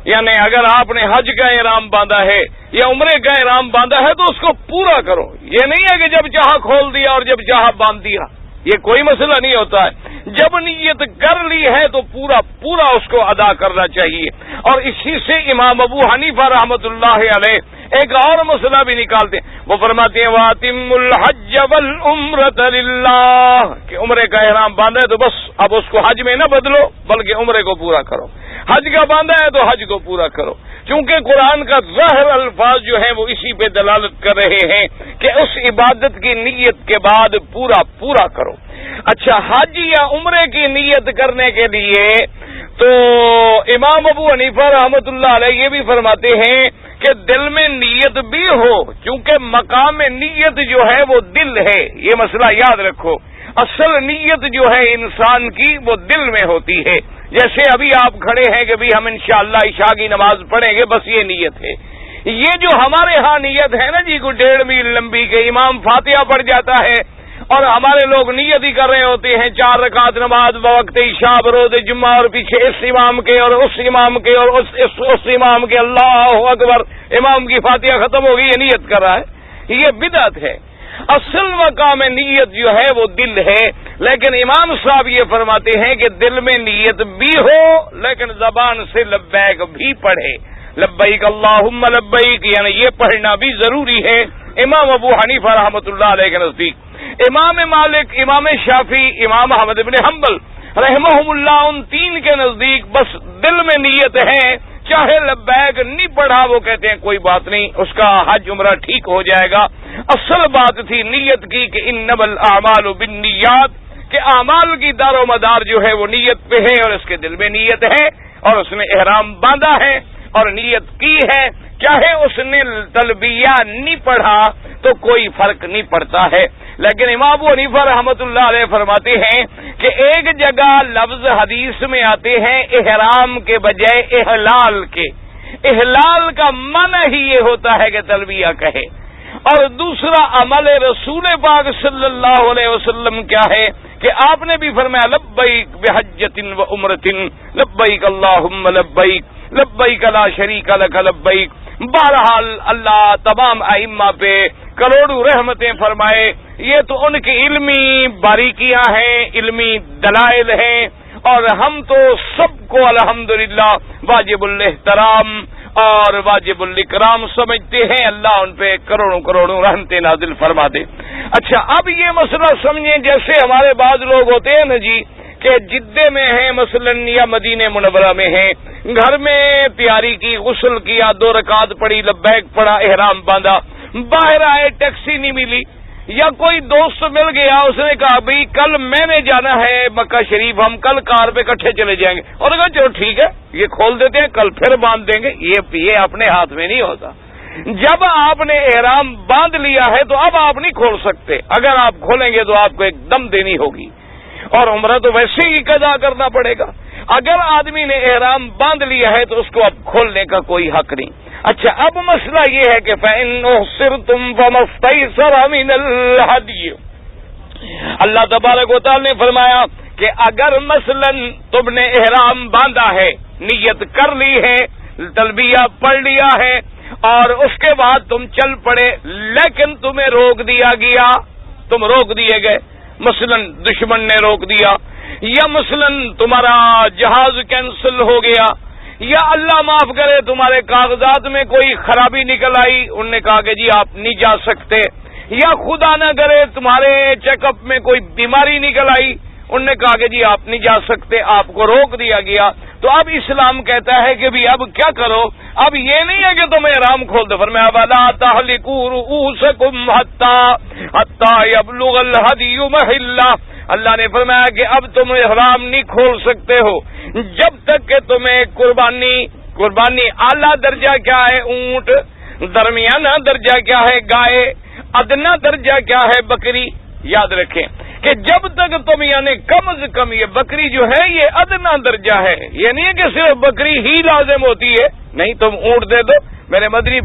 یعنی اگر آپ نے حج کا احرام باندھا ہے یا عمرے کا احرام باندھا ہے تو اس کو پورا کرو۔ یہ نہیں ہے کہ جب چاہا کھول دیا اور جب چاہا باندھ دیا، یہ کوئی مسئلہ نہیں ہوتا ہے۔ جب نیت کر لی ہے تو پورا پورا اس کو ادا کرنا چاہیے۔ اور اسی سے امام ابو حنیفہ رحمۃ اللہ علیہ ایک اور مسئلہ بھی نکالتے ہیں، وہ فرماتے ہیں وَأَتِمُّوا الْحَجَّ وَالْعُمْرَةَ لِلَّهِ، کہ عمرے کا احرام باندھا ہے تو بس اب اس کو حج میں نہ بدلو بلکہ عمرے کو پورا کرو، حج کا باندھا ہے تو حج کو پورا کرو، چونکہ قرآن کا ظاہر الفاظ جو ہیں وہ اسی پہ دلالت کر رہے ہیں کہ اس عبادت کی نیت کے بعد پورا پورا کرو۔ اچھا، حج یا عمرے کی نیت کرنے کے لیے تو امام ابو حنیفہ رحمۃ اللہ علیہ یہ بھی فرماتے ہیں کہ دل میں نیت بھی ہو، کیونکہ مقام نیت جو ہے وہ دل ہے، یہ مسئلہ یاد رکھو۔ اصل نیت جو ہے انسان کی وہ دل میں ہوتی ہے۔ جیسے ابھی آپ کھڑے ہیں کہ بھی ہم انشاءاللہ عشاء کی نماز پڑھیں گے، بس یہ نیت ہے۔ یہ جو ہمارے ہاں نیت ہے نا جی کوئی 1.5 میل لمبی کے امام فاتحہ پڑھ جاتا ہے اور ہمارے لوگ نیت ہی کر رہے ہوتے ہیں 4 رکعت نماز بوقت عشاء بروز جمعہ، اور پیچھے اس امام کے اور اس امام کے اور اس امام کے، اللہ اکبر، امام کی فاتحہ ختم ہو گئی، یہ نیت کر رہا ہے، یہ بدعت ہے۔ اصل مقام نیت جو ہے وہ دل ہے، لیکن امام صاحب یہ فرماتے ہیں کہ دل میں نیت بھی ہو لیکن زبان سے لبیک بھی پڑھے، لبیک اللہم لبیک، یعنی یہ پڑھنا بھی ضروری ہے امام ابو حنیفہ رحمۃ اللہ علیہ کے نزدیک۔ امام مالک، امام شافعی، امام احمد بن حنبل رحمہم اللہ، ان 3 کے نزدیک بس دل میں نیت ہے، چاہے لبیک نہیں پڑھا وہ کہتے ہیں کوئی بات نہیں، اس کا حج عمرہ ٹھیک ہو جائے گا۔ اصل بات تھی نیت کی کہ انما الاعمال بالنیات، کہ اعمال کی دار و مدار جو ہے وہ نیت پہ ہے، اور اس کے دل میں نیت ہے اور اس نے احرام باندھا ہے اور نیت کی ہے، چاہے اس نے تلبیہ نہیں پڑھا تو کوئی فرق نہیں پڑتا ہے۔ لیکن امام ابو حنیفہ رحمۃ اللہ علیہ فرماتے ہیں کہ ایک جگہ لفظ حدیث میں آتے ہیں احرام کے بجائے احلال کے، احلال کا معنی ہی یہ ہوتا ہے کہ تلبیہ کہے، اور دوسرا عمل رسول پاک صلی اللہ علیہ وسلم کیا ہے کہ آپ نے بھی فرمایا لبیک بحجۃ و عمرۃ لبیک اللہم لبیک لبیک لا شریک لک لبیک۔ بہرحال اللہ تمام ائمہ پہ کروڑوں رحمتیں فرمائے، یہ تو ان کی علمی باریکیاں ہیں، علمی دلائل ہیں، اور ہم تو سب کو الحمدللہ واجب الاحترام اور واجب الاکرام سمجھتے ہیں، اللہ ان پہ کروڑوں کروڑوں رحمتیں نازل فرما دے۔ اچھا، اب یہ مسئلہ سمجھیں، جیسے ہمارے بعض لوگ ہوتے ہیں نا جی کہ جدے میں ہیں مثلاً یا مدینہ منورہ میں ہیں، گھر میں تیاری کی، غسل کیا، 2 رکعت پڑھی، لبیک پڑھا، احرام باندھا، باہر آئے ٹیکسی نہیں ملی یا کوئی دوست مل گیا، اس نے کہا بھائی کل میں نے جانا ہے مکہ شریف، ہم کل کار پہ اکٹھے چلے جائیں گے، اور کہا چلو ٹھیک ہے یہ کھول دیتے ہیں، کل پھر باندھ دیں گے۔ یہ اپنے ہاتھ میں نہیں ہوتا۔ جب آپ نے احرام باندھ لیا ہے تو اب آپ نہیں کھول سکتے، اگر آپ کھولیں گے تو آپ کو ایک دم دینی ہوگی، اور عمرہ تو ویسے ہی قضا کرنا پڑے گا۔ اگر آدمی نے احرام باندھ لیا ہے تو اس کو اب کھولنے کا کوئی حق نہیں۔ اچھا اب مسئلہ یہ ہے کہ فَإِنْ أُحْصِرْتُمْ فَمَا اسْتَيْسَرَ مِنَ الْهَدْيِ، اللہ تبارک و تعالی نے فرمایا کہ اگر مثلا تم نے احرام باندھا ہے، نیت کر لی ہے، تلبیہ پڑھ لیا ہے اور اس کے بعد تم چل پڑے، لیکن تمہیں روک دیا گیا، تم روک دیے گئے، مثلا دشمن نے روک دیا، یا مثلا تمہارا جہاز کینسل ہو گیا، یا اللہ معاف کرے تمہارے کاغذات میں کوئی خرابی نکل آئی، انہوں نے کہا کہ جی آپ نہیں جا سکتے، یا خدا نہ کرے تمہارے چیک اپ میں کوئی بیماری نکل آئی، انہوں نے کہا کہ جی آپ نہیں جا سکتے، آپ کو روک دیا گیا، تو اب اسلام کہتا ہے کہ بھی اب کیا کرو؟ اب یہ نہیں ہے کہ تم احرام کھول دو، فرمایا وَلَا تَحْلِقُوا رُؤُوسَكُمْ حَتَّى يَبْلُغَ الْهَدْيُ مَحِلَّهُ، اللہ نے فرمایا کہ اب تم احرام نہیں کھول سکتے ہو جب تک کہ تمہیں قربانی اعلیٰ درجہ کیا ہے اونٹ، درمیانہ درجہ کیا ہے گائے، ادنا درجہ کیا ہے بکری۔ یاد رکھیں کہ جب تک تم یعنی کم از کم یہ بکری جو ہے یہ ادنا درجہ ہے، یہ نہیں ہے کہ صرف بکری ہی لازم ہوتی ہے، نہیں تم اونٹ دے دو۔ میرے مدری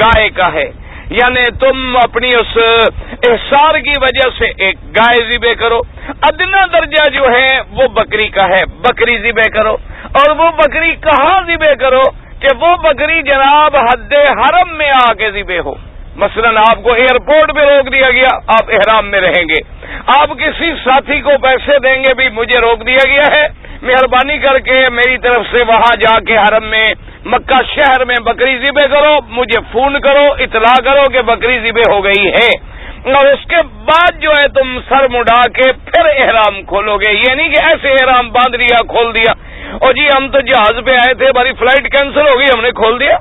گائے کا ہے، یعنی تم اپنی اس احسار کی وجہ سے ایک گائے ذبح کرو، ادنا درجہ جو ہے وہ بکری کا ہے، بکری ذبح کرو، اور وہ بکری کہاں ذبح کرو کہ وہ بکری جناب حد حرم میں آ کے ذبح ہو۔ مثلا آپ کو ایئرپورٹ پہ روک دیا گیا، آپ احرام میں رہیں گے، آپ کسی ساتھی کو پیسے دیں گے بھی مجھے روک دیا گیا ہے، مہربانی کر کے میری طرف سے وہاں جا کے حرم میں مکہ شہر میں بکری ذبح کرو، مجھے فون کرو، اطلاع کرو کہ بکری ذبح ہو گئی ہے، اور اس کے بعد جو ہے تم سر مڈا کے پھر احرام کھولو گے۔ یہ نہیں کہ ایسے احرام باندھ لیا کھول دیا، اور جی ہم تو جہاز پہ آئے تھے ہماری فلائٹ کینسل ہو گئی ہم نے کھول دیا۔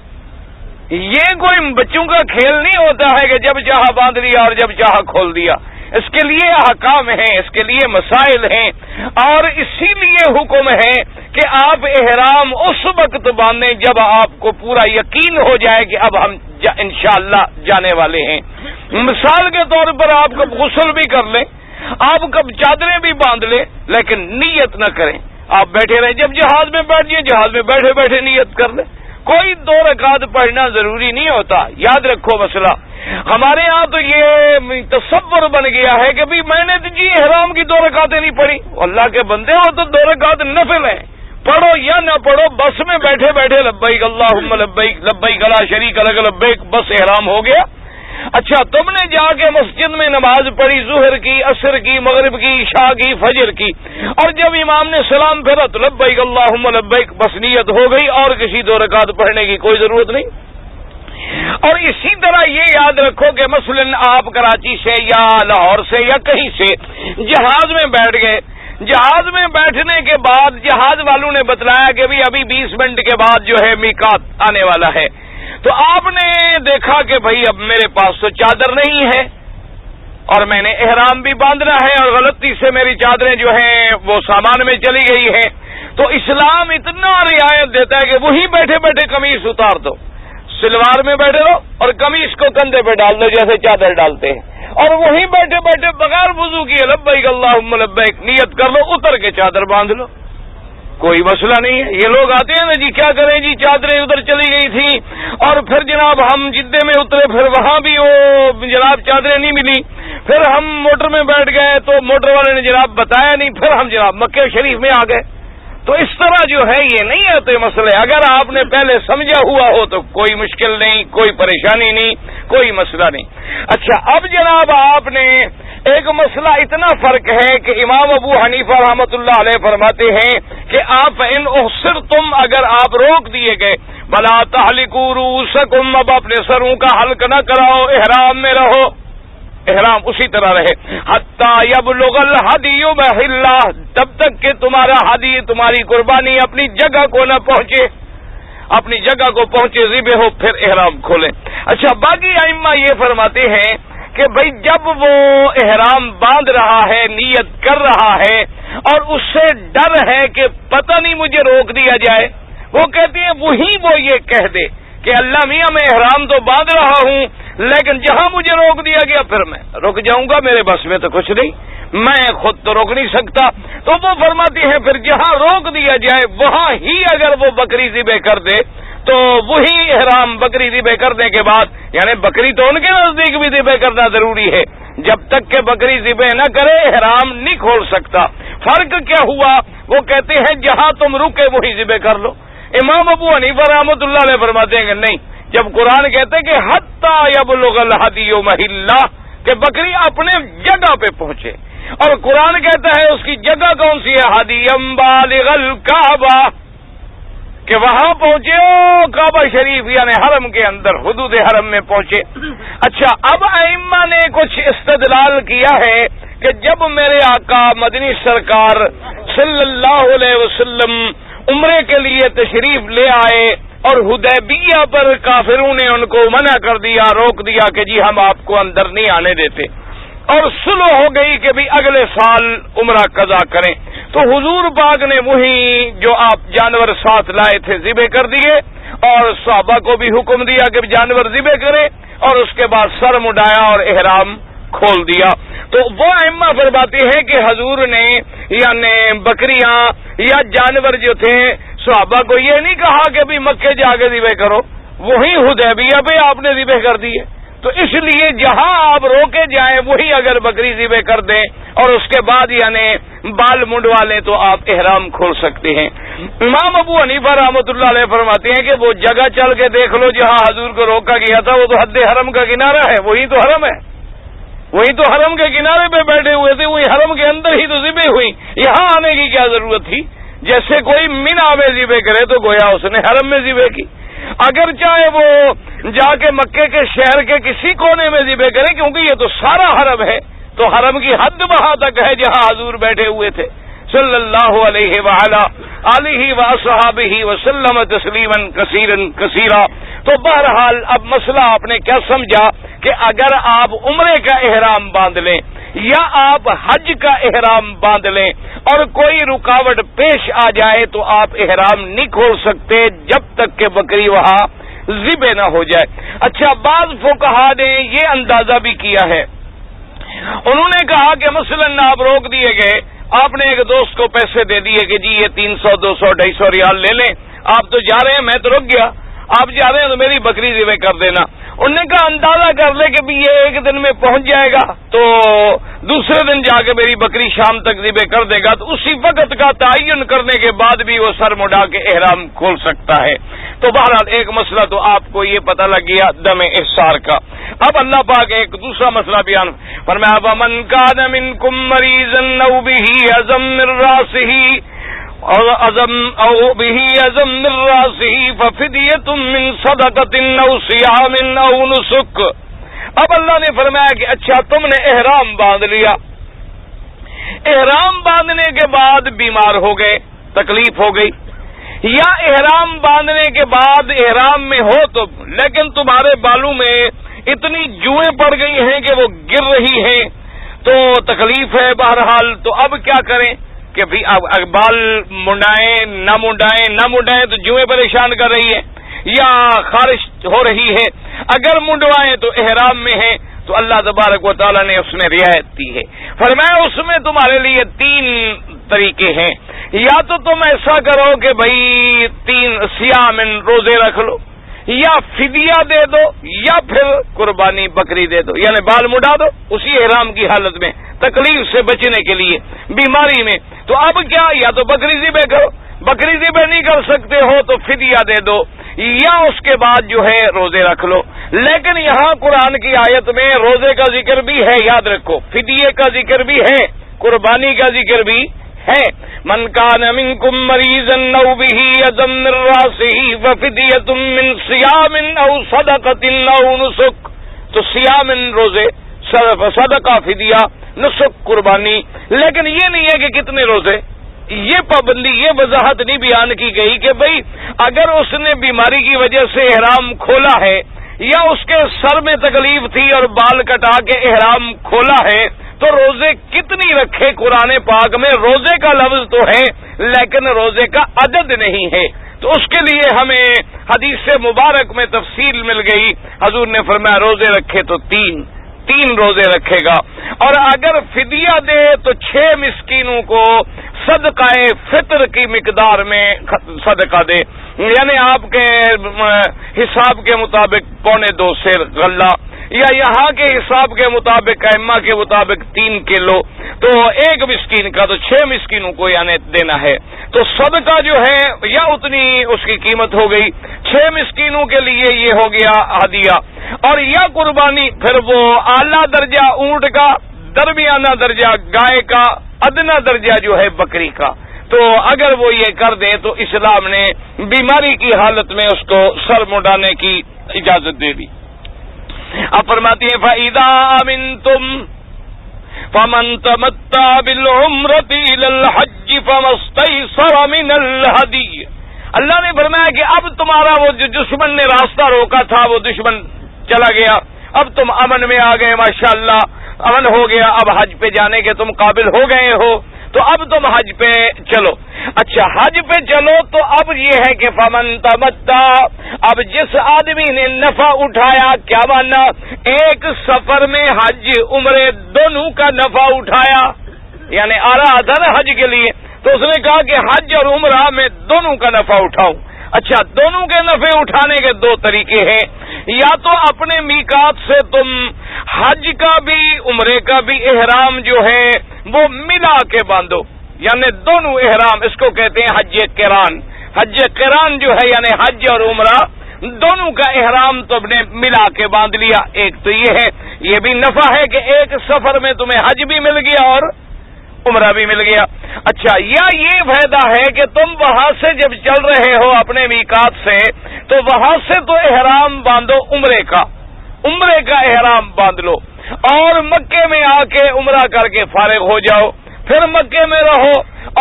یہ کوئی بچوں کا کھیل نہیں ہوتا ہے کہ جب چاہا باندھ لیا اور جب چاہا کھول دیا، اس کے لیے احکام ہیں، اس کے لیے مسائل ہیں، اور اسی لیے حکم ہے کہ آپ احرام اس وقت باندھیں جب آپ کو پورا یقین ہو جائے کہ اب ہم انشاءاللہ جانے والے ہیں۔ مثال کے طور پر آپ کب غسل بھی کر لیں، آپ کب چادریں بھی باندھ لیں، لیکن نیت نہ کریں، آپ بیٹھے رہیں، جب جہاز میں بیٹھ جائیں جہاز میں بیٹھے بیٹھے نیت کر لیں، کوئی 2 رکعت پڑھنا ضروری نہیں ہوتا۔ یاد رکھو مسئلہ ہمارے ہاں تو یہ تصور بن گیا ہے کہ بھی میں نے تو جی احرام کی 2 رکعتیں نہیں پڑھی، اللہ کے بندے ہو تو 2 رکعت نفل ہیں، پڑھو یا نہ پڑھو، بس میں بیٹھے بیٹھے لبیک اللہم لبیک لبیک لا شریک لک لبیک، بس احرام ہو گیا۔ اچھا تم نے جا کے مسجد میں نماز پڑھی، ظہر کی، عصر کی، مغرب کی، عشاء کی، فجر کی، اور جب امام نے سلام پھیرا تو لبیک اللہم لبیک، بس نیت ہو گئی اور کسی 2 رکعت پڑھنے کی کوئی ضرورت نہیں۔ اور اسی طرح یہ یاد رکھو کہ مثلا آپ کراچی سے یا لاہور سے یا کہیں سے جہاز میں بیٹھ گئے، جہاز میں بیٹھنے کے بعد جہاز والوں نے بتلایا کہ بھی ابھی 20 منٹ کے بعد جو ہے میقات آنے والا ہے، تو آپ نے دیکھا کہ بھائی اب میرے پاس تو چادر نہیں ہے اور میں نے احرام بھی باندھنا ہے اور غلطی سے میری چادریں جو ہیں وہ سامان میں چلی گئی ہیں، تو اسلام اتنا رعایت دیتا ہے کہ وہیں بیٹھے بیٹھے قمیص اتار دو، سلوار میں بیٹھے رہو اور قمیص کو کندھے پہ ڈال دو جیسے چادر ڈالتے ہیں، اور وہیں بیٹھے بیٹھے بغیر وضو کیے لبیک اللہم لبیک نیت کر لو، اتر کے چادر باندھ لو، کوئی مسئلہ نہیں ہے۔ یہ لوگ آتے ہیں نا جی کیا کریں جی چادریں ادھر چلی گئی تھی اور پھر جناب ہم جدے میں اترے، پھر وہاں بھی وہ جناب چادریں نہیں ملی، پھر ہم موٹر میں بیٹھ گئے تو موٹر والے نے جناب بتایا نہیں، پھر ہم جناب مکہ شریف میں آ گئے، تو اس طرح جو ہے یہ نہیں ہوتے مسئلے۔ اگر آپ نے پہلے سمجھا ہوا ہو تو کوئی مشکل نہیں، کوئی پریشانی نہیں، کوئی مسئلہ نہیں۔ اچھا اب جناب آپ نے ایک مسئلہ اتنا فرق ہے کہ امام ابو حنیفہ رحمۃ اللہ علیہ فرماتے ہیں کہ آپ ان احصرتم، اگر آپ روک دیے گئے، بلا تحلقوا رؤوسکم، اب اپنے سروں کا حلق نہ کراؤ، احرام میں رہو، احرام اسی طرح رہے. حتی یبلغ الہدی محلہ، تب تک کہ تمہارا ہدی، تمہاری قربانی اپنی جگہ کو نہ پہنچے، اپنی جگہ کو پہنچے، ذبح ہو، پھر احرام کھولیں. اچھا، باقی ائمہ یہ فرماتے ہیں کہ بھئی جب وہ احرام باندھ رہا ہے، نیت کر رہا ہے اور اس سے ڈر ہے کہ پتہ نہیں مجھے روک دیا جائے، وہ کہتے ہیں وہ یہ کہہ دے کہ اللہ میاں میں احرام تو باندھ رہا ہوں لیکن جہاں مجھے روک دیا گیا پھر میں رک جاؤں گا، میرے بس میں تو کچھ نہیں، میں خود تو روک نہیں سکتا. تو وہ فرماتے ہیں پھر جہاں روک دیا جائے وہاں ہی اگر وہ بکری ذبح کر دے تو وہی احرام بکری ذبح کرنے کے بعد، یعنی بکری تو ان کے نزدیک بھی ذبح کرنا ضروری ہے، جب تک کہ بکری ذبح نہ کرے احرام نہیں کھول سکتا. فرق کیا ہوا؟ وہ کہتے ہیں جہاں تم رکے وہی ذبح کر لو. امام ابو حنیفہ رحمۃ اللہ علیہ فرماتے ہیں کہ نہیں، جب قرآن کہتے ہیں کہ حتی یبلغ الہدی محلہ، کہ بکری اپنے جگہ پہ پہنچے، اور قرآن کہتا ہے اس کی جگہ کون سی ہے؟ ہدیم بالغ الکعبہ، کہ وہاں پہنچے او کعبہ شریف، یعنی حرم کے اندر، حدود حرم میں پہنچے. اچھا، اب ائمہ نے کچھ استدلال کیا ہے کہ جب میرے آقا مدنی سرکار صلی اللہ علیہ وسلم عمرے کے لیے تشریف لے آئے اور حدیبیہ پر کافروں نے ان کو منع کر دیا، روک دیا کہ جی ہم آپ کو اندر نہیں آنے دیتے، اور صلح ہو گئی کہ بھی اگلے سال عمرہ قضا کریں، تو حضور پاک نے وہی جو آپ جانور ساتھ لائے تھے ذبح کر دیے، اور صحابہ کو بھی حکم دیا کہ جانور ذبح کریں، اور اس کے بعد سر مڈایا اور احرام کھول دیا. تو وہ ائمہ فرماتے ہیں کہ حضور نے یعنی بکریاں یا جانور جو تھے صحابہ کو یہ نہیں کہا کہ بھی مکے جا کے ذبح کرو، وہی حدیبیہ پہ آپ نے ذبح کر دیے. تو اس لیے جہاں آپ روکے جائیں وہی اگر بکری ذبح کر دیں اور اس کے بعد یعنی بال منڈوا لیں تو آپ احرام کھول سکتے ہیں. امام ابو حنیفہ رحمۃ اللہ علیہ فرماتے ہیں کہ وہ جگہ چل کے دیکھ لو جہاں حضور کو روکا گیا تھا، وہ تو حد حرم کا کنارہ ہے، وہی تو حرم ہے، وہی تو حرم کے کنارے پہ بیٹھے ہوئے تھے، وہی حرم کے اندر ہی تو ذبح ہوئی، یہاں آنے کی کیا ضرورت تھی؟ جیسے کوئی مینا میں ذبح کرے تو گویا اس نے حرم میں ذبح کی، اگر چاہے وہ جا کے مکے کے شہر کے کسی کونے میں ذبح کرے، کیونکہ یہ تو سارا حرم ہے، تو حرم کی حد وہاں تک ہے جہاں حضور بیٹھے ہوئے تھے صلی اللہ علیہ وعلا آلہ وصحابہ وسلم تسلیما کثیرا کثیرا. تو بہرحال اب مسئلہ آپ نے کیا سمجھا کہ اگر آپ عمرے کا احرام باندھ لیں یا آپ حج کا احرام باندھ لیں اور کوئی رکاوٹ پیش آ جائے تو آپ احرام نہیں کھول سکتے جب تک کہ بکری وہاں ذبح نہ ہو جائے. اچھا، بعض فقہا نے یہ اندازہ بھی کیا ہے، انہوں نے کہا کہ مثلا آپ روک دیے گئے، آپ نے ایک دوست کو پیسے دے دیے کہ جی یہ 300 200 250 ریال لے لیں، آپ تو جا رہے ہیں، میں تو رک گیا، آپ جا رہے ہیں تو میری بکری ذبح کر دینا. انہوں نے کہا اندازہ کر لے کہ بھی یہ ایک دن میں پہنچ جائے گا تو دوسرے دن جا کے میری بکری شام تک ذبح کر دے گا، تو اسی وقت کا تعین کرنے کے بعد بھی وہ سر مڈا کے احرام کھول سکتا ہے. تو بہرحال ایک مسئلہ تو آپ کو یہ پتہ لگ گیا دم احصار کا. اب اللہ پاک ایک دوسرا مسئلہ بیان فرمایا، وَمَنْ كَانَ مِنْكُمْ مَرِيضًا أَوْ بِهِ أَذًى مِّن رَّأْسِهِ أو به أذى من رأسه ففدية من صدقة أو صيام أو نسك. اب اللہ نے فرمایا کہ اچھا تم نے احرام باندھ لیا، احرام باندھنے کے بعد بیمار ہو گئے، تکلیف ہو گئی، یا احرام باندھنے کے بعد احرام میں ہو تو لیکن تمہارے بالوں میں اتنی جوئیں پڑ گئی ہیں کہ وہ گر رہی ہیں تو تکلیف ہے. بہرحال تو اب کیا کریں کہ بھی اب بال منڈائیں نہ منڈائیں تو جوئیں پریشان کر رہی ہے یا خارش ہو رہی ہے، اگر منڈوائیں تو احرام میں ہیں تو اللہ تبارک و تعالیٰ نے اس میں رعایت دی ہے. فرمایا اس میں تمہارے لیے 3 طریقے ہیں، یا تو تم ایسا کرو کہ بھائی 3 صیام روزے رکھ لو، یا فدیہ دے دو، یا پھر قربانی بکری دے دو، یعنی بال مڈا دو اسی احرام کی حالت میں تکلیف سے بچنے کے لیے بیماری میں. تو اب کیا، یا تو بکری ذبح کرو، بکری ذبح نہیں کر سکتے ہو تو فدیہ دے دو، یا اس کے بعد جو ہے روزے رکھ لو. لیکن یہاں قرآن کی آیت میں روزے کا ذکر بھی ہے، یاد رکھو، فدیے کا ذکر بھی ہے، قربانی کا ذکر بھی ہے. من کان منکم مریضا او به اذى من راسه ففدیۃ من صیام او صدقۃ او نسک. تو صیام روزے، صدقہ، فدیہ، نسک، قربانی. لیکن یہ نہیں ہے کہ کتنے روزے، یہ پابندی، یہ وضاحت نہیں بیان کی گئی کہ بھئی اگر اس نے بیماری کی وجہ سے احرام کھولا ہے یا اس کے سر میں تکلیف تھی اور بال کٹا کے احرام کھولا ہے تو روزے کتنی رکھے. قرآن پاک میں روزے کا لفظ تو ہے لیکن روزے کا عدد نہیں ہے. تو اس کے لیے ہمیں حدیث مبارک میں تفصیل مل گئی. حضور نے فرمایا روزے رکھے تو تین روزے رکھے گا، اور اگر فدیہ دے تو 6 مسکینوں کو صدقہ فطر کی مقدار میں صدقہ دے، یعنی آپ کے حساب کے مطابق 2.25 سیر غلہ، یا یہاں کے حساب کے مطابق ائمہ کے مطابق 3 کلو، تو 1 مسکین کا تو 6 مسکینوں کو یعنی دینا ہے. تو صدقہ جو ہے یا اتنی اس کی قیمت ہو گئی، 6 مسکینوں کے لیے یہ ہو گیا ہدیہ، اور یا قربانی پھر وہ اعلیٰ درجہ اونٹ کا، درمیانہ درجہ گائے کا، ادنا درجہ جو ہے بکری کا. تو اگر وہ یہ کر دے تو اسلام نے بیماری کی حالت میں اس کو سر مڈانے کی اجازت دے دی. اب فرماتی ہیں فَإِذَا أَمِنْتُمْ فَمَنْ تَمَتَّعَ بِالْعُمْرَةِ إِلَى الْحَجِّ فَمَا اسْتَيْسَرَ مِنَ الْهَدِيِّ. اللہ نے فرمایا کہ اب تمہارا وہ جو دشمن نے راستہ روکا تھا وہ دشمن چلا گیا، اب تم امن میں آ گئے، ماشاءاللہ امن ہو گیا، اب حج پہ جانے کے تم قابل ہو گئے ہو، تو اب تم حج پہ چلو. اچھا حج پہ چلو تو اب یہ ہے کہ فمن تمتع، اب جس آدمی نے نفع اٹھایا، کیا مانا؟ ایک سفر میں حج عمرے دونوں کا نفع اٹھایا، یعنی آ رہا تھا نا حج کے لیے، تو اس نے کہا کہ حج اور عمرہ میں دونوں کا نفع اٹھاؤں. اچھا دونوں کے نفع اٹھانے کے 2 طریقے ہیں، یا تو اپنے میقات سے تم حج کا بھی عمرے کا بھی احرام جو ہے وہ ملا کے باندھو، یعنی دونوں احرام، اس کو کہتے ہیں حج قران. حج قران جو ہے یعنی حج اور عمرہ دونوں کا احرام تم نے ملا کے باندھ لیا. ایک تو یہ ہے، یہ بھی نفع ہے کہ ایک سفر میں تمہیں حج بھی مل گیا اور عمرہ بھی مل گیا. اچھا یا یہ فائدہ ہے کہ تم وہاں سے جب چل رہے ہو اپنے میقات سے تو وہاں سے تو احرام باندھو عمرے کا احرام باندھ لو، اور مکے میں آ کے عمرہ کر کے فارغ ہو جاؤ، پھر مکے میں رہو،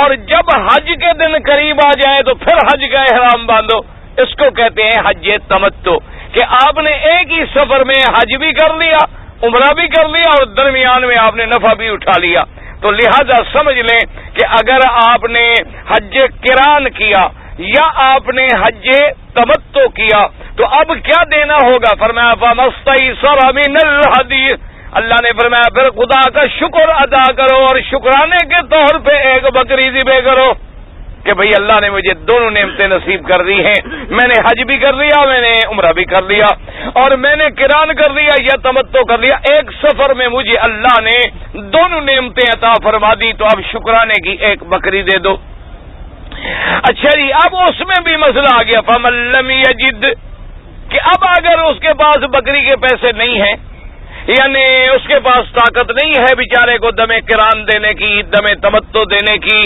اور جب حج کے دن قریب آ جائے تو پھر حج کا احرام باندھو. اس کو کہتے ہیں حج تمتع، کہ آپ نے ایک ہی سفر میں حج بھی کر لیا، عمرہ بھی کر لیا، اور درمیان میں آپ نے نفع بھی اٹھا لیا. تو لہذا سمجھ لیں کہ اگر آپ نے حج قران کیا یا آپ نے حج تمتع کیا تو اب کیا دینا ہوگا؟ فرمایا فَمَسْتَيْسَرَ مِنَ الْهَدِيِّ. اللہ نے فرمایا پھر خدا کا شکر ادا کرو اور شکرانے کے طور پہ ایک بکری ذبح کرو کہ بھئی اللہ نے مجھے دونوں نعمتیں نصیب کر دی ہیں، میں نے حج بھی کر لیا، میں نے عمرہ بھی کر لیا، اور میں نے قران کر لیا یا تمتع کر لیا. ایک سفر میں مجھے اللہ نے دونوں نعمتیں عطا فرما دی، تو اب شکرانے کی ایک بکری دے دو. اچھا جی اب اس میں بھی مسئلہ آ گیا فَمَن لَّمْ يَجِدْ، کہ اب اگر اس کے پاس بکری کے پیسے نہیں ہیں، یعنی اس کے پاس طاقت نہیں ہے بیچارے کو دم قران دینے کی، دم تمتع دینے کی،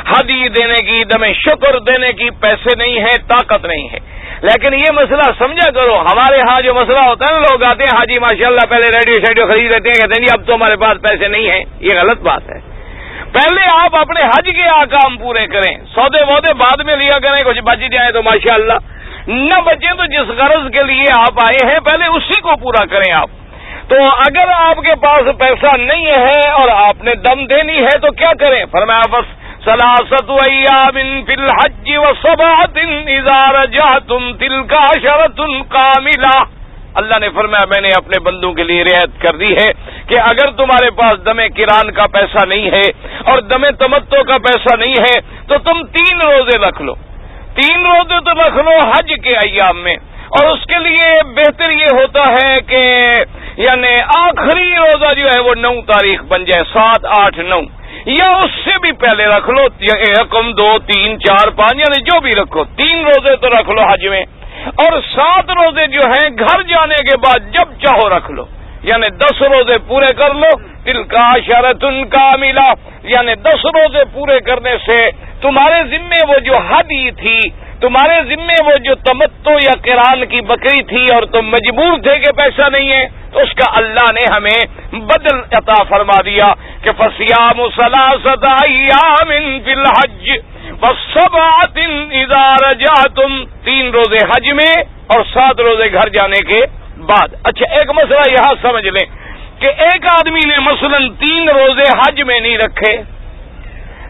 ہدی دینے کی، دم شکر دینے کی، پیسے نہیں ہیں، طاقت نہیں ہے. لیکن یہ مسئلہ سمجھا کرو، ہمارے ہاں جو مسئلہ ہوتا ہے نا، لوگ آتے ہیں حاجی ماشاءاللہ پہلے ریڈیو خرید لیتے ہیں، کہتے ہیں جی اب تو ہمارے پاس پیسے نہیں ہیں. یہ غلط بات ہے. پہلے آپ اپنے حج کے احکام پورے کریں، سودے وودے بعد میں لیا کریں، کچھ بچ جائیں تو ماشاءاللہ، نہ بچیں تو جس غرض کے لیے آپ آئے ہیں پہلے اسی کو پورا کریں آپ. تو اگر آپ کے پاس پیسہ نہیں ہے اور آپ نے دم دینی ہے تو کیا کریں؟ فرمایا بس ثلاثۃ ایام فی الحج وسبعۃ اذا رجعتم تلک عشرۃ کاملہ. اللہ نے فرمایا میں نے اپنے بندوں کے لیے رعایت کر دی ہے کہ اگر تمہارے پاس دم قران کا پیسہ نہیں ہے اور دم تمتع کا پیسہ نہیں ہے تو تم 3 روزے رکھ لو. 3 روزے تو رکھ لو حج کے ایام میں، اور اس کے لیے بہتر یہ ہوتا ہے کہ یعنی آخری روزہ جو ہے وہ 9 تاریخ بن جائے، 7، 8، 9، یا اس سے بھی پہلے رکھ لو، 1، 2، 3، 4، 5، یعنی جو بھی رکھو. 3 روزے تو رکھ لو حج میں، اور 7 روزے جو ہیں گھر جانے کے بعد جب چاہو رکھ لو، یعنی 10 روزے پورے کر لو. تلک عشرۃ کاملہ، یعنی 10 روزے پورے کرنے سے تمہارے ذمے وہ جو ہدی تھی، تمہارے ذمے وہ جو تمتع یا قران کی بکری تھی، اور تم مجبور تھے کہ پیسہ نہیں ہے، تو اس کا اللہ نے ہمیں بدل عطا فرما دیا کہ فصیام ثلاثۃ ایام فی الحج وسبعۃ اذا رجعتم، 3 روزے حج میں اور 7 روزے گھر جانے کے بعد۔ اچھا ایک مسئلہ یہاں سمجھ لیں کہ ایک آدمی نے مثلا 3 روزے حج میں نہیں رکھے،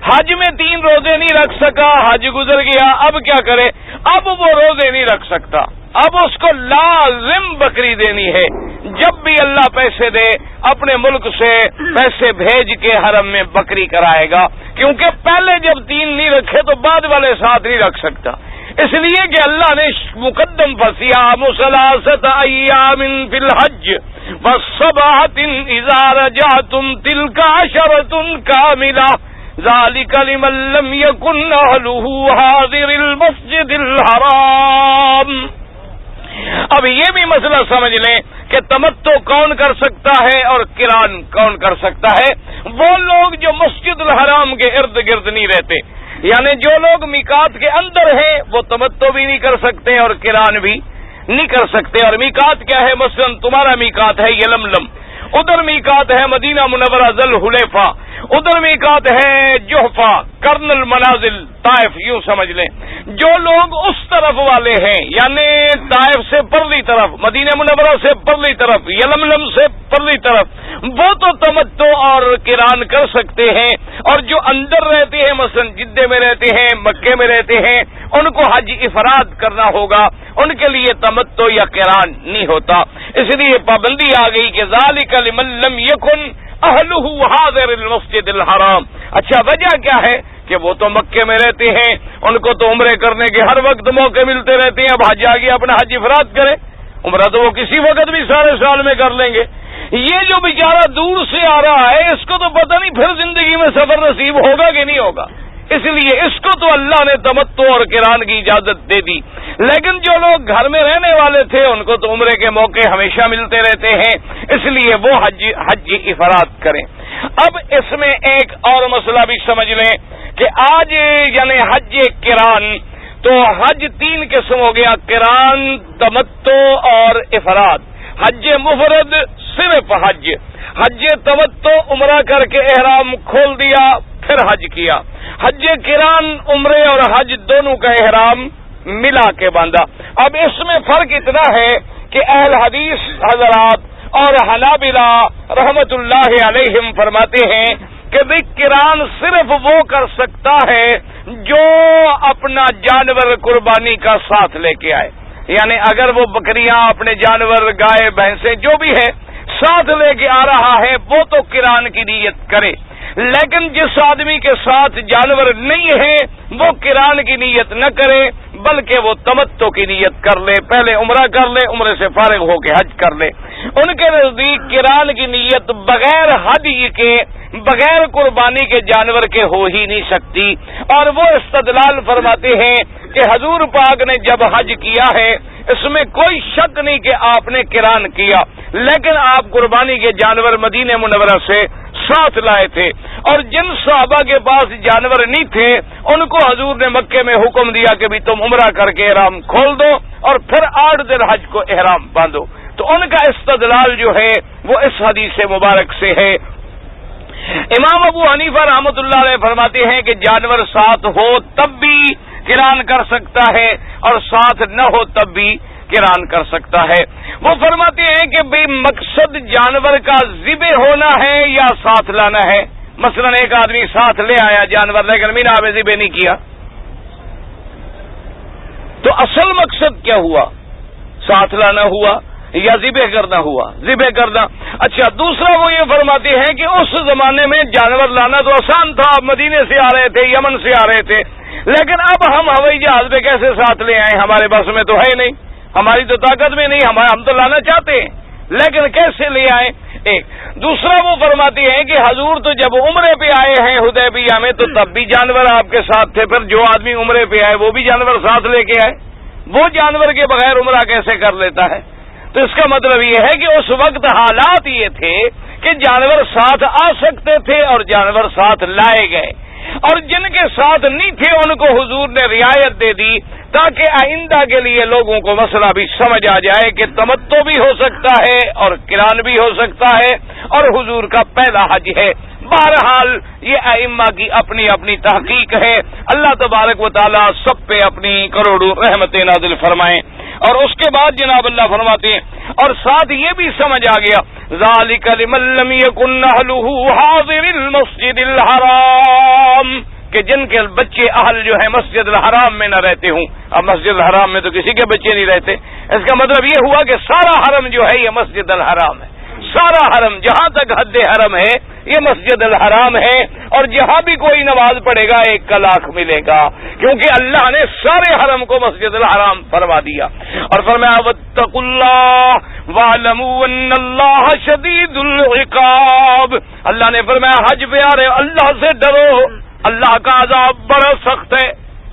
حج میں 3 روزے نہیں رکھ سکا، حج گزر گیا، اب کیا کرے؟ اب وہ روزے نہیں رکھ سکتا، اب اس کو لازم بکری دینی ہے۔ جب بھی اللہ پیسے دے اپنے ملک سے پیسے بھیج کے حرم میں بکری کرائے گا، کیونکہ پہلے جب 3 نہیں رکھے تو بعد والے 7 نہیں رکھ سکتا، اس لیے کہ اللہ نے مقدم فصیام ثلاثۃ ایام فی الحج وسبعۃ اذا رجعتم تلک عشرۃ کاملہ ذالک لمن لم یکن اہلہ حاضر المسجد الحرام۔ اب یہ بھی مسئلہ سمجھ لیں کہ تمتع کون کر سکتا ہے اور قران کون کر سکتا ہے؟ وہ لوگ جو مسجد الحرام کے ارد گرد نہیں رہتے، یعنی جو لوگ میقات کے اندر ہیں وہ تمتع بھی نہیں کر سکتے اور قران بھی نہیں کر سکتے۔ اور میقات کیا ہے؟ مثلا تمہارا میقات ہے یلملم، ادھر میقات ہے مدینہ منورہ ذل حلیفہ، ادھر میقات ہے جحفہ کرن المنازل طائف، یوں سمجھ لیں جو لوگ اس طرف والے ہیں، یعنی طائف سے پرلی طرف، مدینہ منورہ سے پرلی طرف، یلملم سے پرلی طرف، وہ تو تمتع اور قران کر سکتے ہیں، اور جو اندر رہتے ہیں مثلا جدہ میں رہتے ہیں، مکے میں رہتے ہیں، ان کو حج افراد کرنا ہوگا، ان کے لیے تمتع یا قران نہیں ہوتا۔ اس لیے پابندی آ گئی کہ ذالک لمن لم یکن اہلہ حاضر المسجد الحرام۔ اچھا وجہ کیا ہے؟ کہ وہ تو مکے میں رہتے ہیں، ان کو تو عمرے کرنے کے ہر وقت موقع ملتے رہتے ہیں، اب حج آ گیا اپنا حج افراد کرے، عمرہ تو وہ کسی وقت بھی سارے سال میں کر لیں گے۔ یہ جو بیچارہ دور سے آ رہا ہے اس کو تو پتہ نہیں پھر زندگی میں سفر نصیب ہوگا کہ نہیں ہوگا، اس لیے اس کو تو اللہ نے تمتع اور قران کی اجازت دے دی، لیکن جو لوگ گھر میں رہنے والے تھے ان کو تو عمرے کے موقع ہمیشہ ملتے رہتے ہیں، اس لیے وہ حج افراد کریں۔ اب اس میں ایک اور مسئلہ بھی سمجھ لیں کہ آج یعنی حج قران، تو حج 3 قسم ہو گیا، قران، تمتع اور افراد۔ حج مفرد صرف حج تمتع عمرہ کر کے احرام کھول دیا پھر حج کیا، حج قران عمرے اور حج دونوں کا احرام ملا کے باندھا۔ اب اس میں فرق اتنا ہے کہ اہل حدیث حضرات اور حنابلہ رحمت اللہ علیہم فرماتے ہیں کہ بھئی قران صرف وہ کر سکتا ہے جو اپنا جانور قربانی کا ساتھ لے کے آئے، یعنی اگر وہ بکریاں، اپنے جانور، گائے، بھینسیں جو بھی ہے ساتھ لے کے آ رہا ہے وہ تو قران کی نیت کرے، لیکن جس آدمی کے ساتھ جانور نہیں ہے وہ قران کی نیت نہ کرے بلکہ وہ تمتع کی نیت کر لے، پہلے عمرہ کر لے، عمرے سے فارغ ہو کے حج کر لے۔ ان کے نزدیک قران کی نیت بغیر ہدی کے، بغیر قربانی کے جانور کے ہو ہی نہیں سکتی، اور وہ استدلال فرماتے ہیں کہ حضور پاک نے جب حج کیا ہے اس میں کوئی شک نہیں کہ آپ نے قران کیا، لیکن آپ قربانی کے جانور مدینہ منورہ سے ساتھ لائے تھے، اور جن صحابہ کے پاس جانور نہیں تھے ان کو حضور نے مکے میں حکم دیا کہ بھی تم عمرہ کر کے احرام کھول دو اور پھر 8 دن حج کو احرام باندھو۔ تو ان کا استدلال جو ہے وہ اس حدیث مبارک سے ہے۔ امام ابو حنیفہ رحمۃ اللہ علیہ فرماتے ہیں کہ جانور ساتھ ہو تب بھی قران کر سکتا ہے اور ساتھ نہ ہو تب بھی قران کر سکتا ہے۔ وہ فرماتے ہیں کہ بھئی مقصد جانور کا ذبح ہونا ہے یا ساتھ لانا ہے؟ مثلا ایک آدمی ساتھ لے آیا جانور لیکن مینا میں ذبح نہیں کیا، تو اصل مقصد کیا ہوا؟ ساتھ لانا ہوا یا ذبح کرنا ہوا؟ ذبح کرنا۔ اچھا دوسرا وہ یہ فرماتے ہیں کہ اس زمانے میں جانور لانا تو آسان تھا، آپ مدینے سے آ رہے تھے، یمن سے آ رہے تھے، لیکن اب ہم ہوائی جہاز میں کیسے ساتھ لے آئیں؟ ہمارے بس میں تو ہے نہیں، ہماری تو طاقت میں نہیں، ہم تو لانا چاہتے ہیں لیکن کیسے لے آئیں؟ ایک دوسرا وہ فرماتے ہیں کہ حضور تو جب عمرے پہ آئے ہیں حدیبیہ میں تو تب بھی جانور آپ کے ساتھ تھے، پھر جو آدمی عمرے پہ آئے وہ بھی جانور ساتھ لے کے آئے، وہ جانور کے بغیر عمرہ کیسے کر لیتا ہے؟ تو اس کا مطلب یہ ہے کہ اس وقت حالات یہ تھے کہ جانور ساتھ آ سکتے تھے اور جانور ساتھ لائے گئے۔ اور جن کے ساتھ نہیں تھے ان کو حضور نے رعایت دے دی تاکہ آئندہ کے لیے لوگوں کو مسئلہ بھی سمجھ آ جائے کہ تمتع بھی ہو سکتا ہے اور قران بھی ہو سکتا ہے اور حضور کا پہلا حج ہے۔ بہرحال یہ ائمہ کی اپنی اپنی تحقیق ہے، اللہ تبارک و تعالی سب پہ اپنی کروڑوں رحمتیں نازل فرمائیں۔ اور اس کے بعد جناب اللہ فرماتے ہیں اور ساتھ یہ بھی سمجھ آ گیا ذالک لمن لم یکن اہلہ حاضر المسجد الحرام، کہ جن کے بچے اہل جو ہے مسجد الحرام میں نہ رہتے ہوں۔ اب مسجد الحرام میں تو کسی کے بچے نہیں رہتے، اس کا مطلب یہ ہوا کہ سارا حرم جو ہے یہ مسجد الحرام ہے، سارا حرم جہاں تک حد حرم ہے یہ مسجد الحرام ہے، اور جہاں بھی کوئی نماز پڑھے گا 1 کا لاکھ ملے گا، کیونکہ اللہ نے سارے حرم کو مسجد الحرام فرما دیا۔ اور فرمایا واتقوا اللہ واعلموا ان اللہ شدید العقاب، اللہ نے فرمایا حج پہ آ رہے ہو اللہ سے ڈرو، اللہ کا عذاب بڑا سخت ہے۔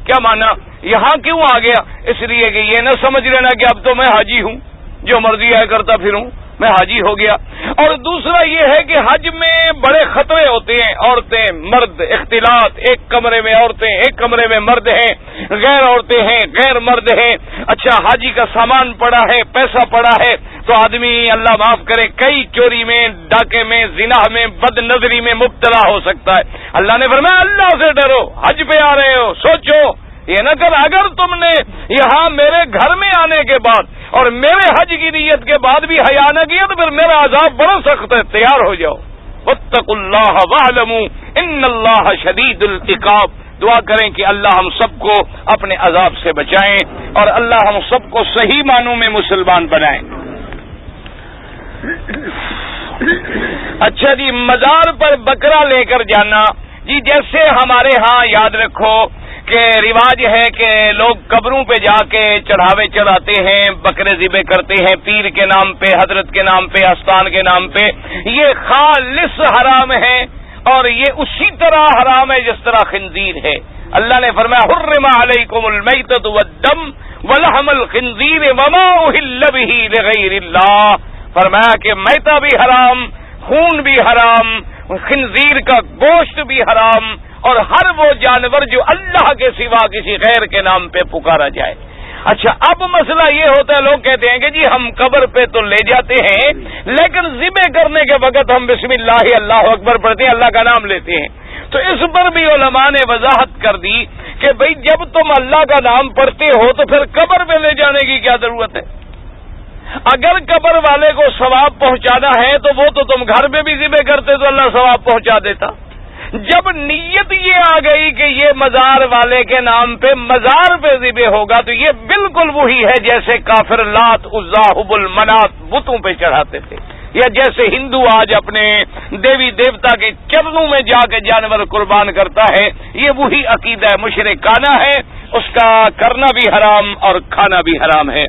کیا مانا یہاں کیوں آ گیا؟ اس لیے کہ یہ نہ سمجھ لینا کہ اب تو میں حاجی ہوں، جو مرضی ہے کرتا پھروں، میں حاجی ہو گیا۔ اور دوسرا یہ ہے کہ حج میں بڑے خطرے ہوتے ہیں، عورتیں مرد اختلاط، ایک کمرے میں عورتیں ایک کمرے میں مرد ہیں، غیر عورتیں ہیں غیر مرد ہیں۔ اچھا حاجی کا سامان پڑا ہے، پیسہ پڑا ہے، تو آدمی اللہ معاف کرے کئی چوری میں، ڈاکے میں، زنا میں، بد نظری میں مبتلا ہو سکتا ہے۔ اللہ نے فرمایا اللہ سے ڈرو، حج پہ آ رہے ہو سوچو یہ نہ کر اگر تم نے یہاں میرے گھر میں آنے کے بعد اور میرے حج کی نیت کے بعد بھی حیا نہ کیا تو پھر میرا عذاب بڑا سخت ہے، تیار ہو جاؤ۔ واتقوا اللہ واعلموا ان اللہ شدید العقاب، دعا کریں کہ اللہ ہم سب کو اپنے عذاب سے بچائیں اور اللہ ہم سب کو صحیح معنوں میں مسلمان بنائیں۔ اچھا جی، مزار پر بکرا لے کر جانا، جی جیسے ہمارے ہاں یاد رکھو کہ رواج ہے کہ لوگ قبروں پہ جا کے چڑھاوے چڑھاتے ہیں، بکرے ذبح کرتے ہیں پیر کے نام پہ، حضرت کے نام پہ، آستان کے نام پہ، یہ خالص حرام ہے اور یہ اسی طرح حرام ہے جس طرح خنزیر ہے۔ اللہ نے فرمایا حرم علیکم المیتۃ والدم ولحم الخنزیر وما اہل بہ لغیر اللہ، فرمایا کہ میتہ بھی حرام، خون بھی حرام، خنزیر کا گوشت بھی حرام، اور ہر وہ جانور جو اللہ کے سوا کسی غیر کے نام پہ پکارا جائے۔ اچھا اب مسئلہ یہ ہوتا ہے، لوگ کہتے ہیں کہ جی ہم قبر پہ تو لے جاتے ہیں لیکن ذبح کرنے کے وقت ہم بسم اللہ اللہ اکبر پڑھتے ہیں، اللہ کا نام لیتے ہیں۔ تو اس پر بھی علماء نے وضاحت کر دی کہ بھئی جب تم اللہ کا نام پڑھتے ہو تو پھر قبر پہ لے جانے کی کیا ضرورت ہے؟ اگر قبر والے کو ثواب پہنچانا ہے تو وہ تو تم گھر میں بھی ذبح کرتے تو اللہ ثواب پہنچا دیتا۔ جب نیت یہ آ گئی کہ یہ مزار والے کے نام پہ مزار پہ ذبح ہوگا تو یہ بالکل وہی ہے جیسے کافر لات عزا حبل منات بتوں پہ چڑھاتے تھے، یا جیسے ہندو آج اپنے دیوی دیوتا کے چرنوں میں جا کے جانور قربان کرتا ہے، یہ وہی عقیدہ مشرکانہ ہے، اس کا کرنا بھی حرام اور کھانا بھی حرام ہے۔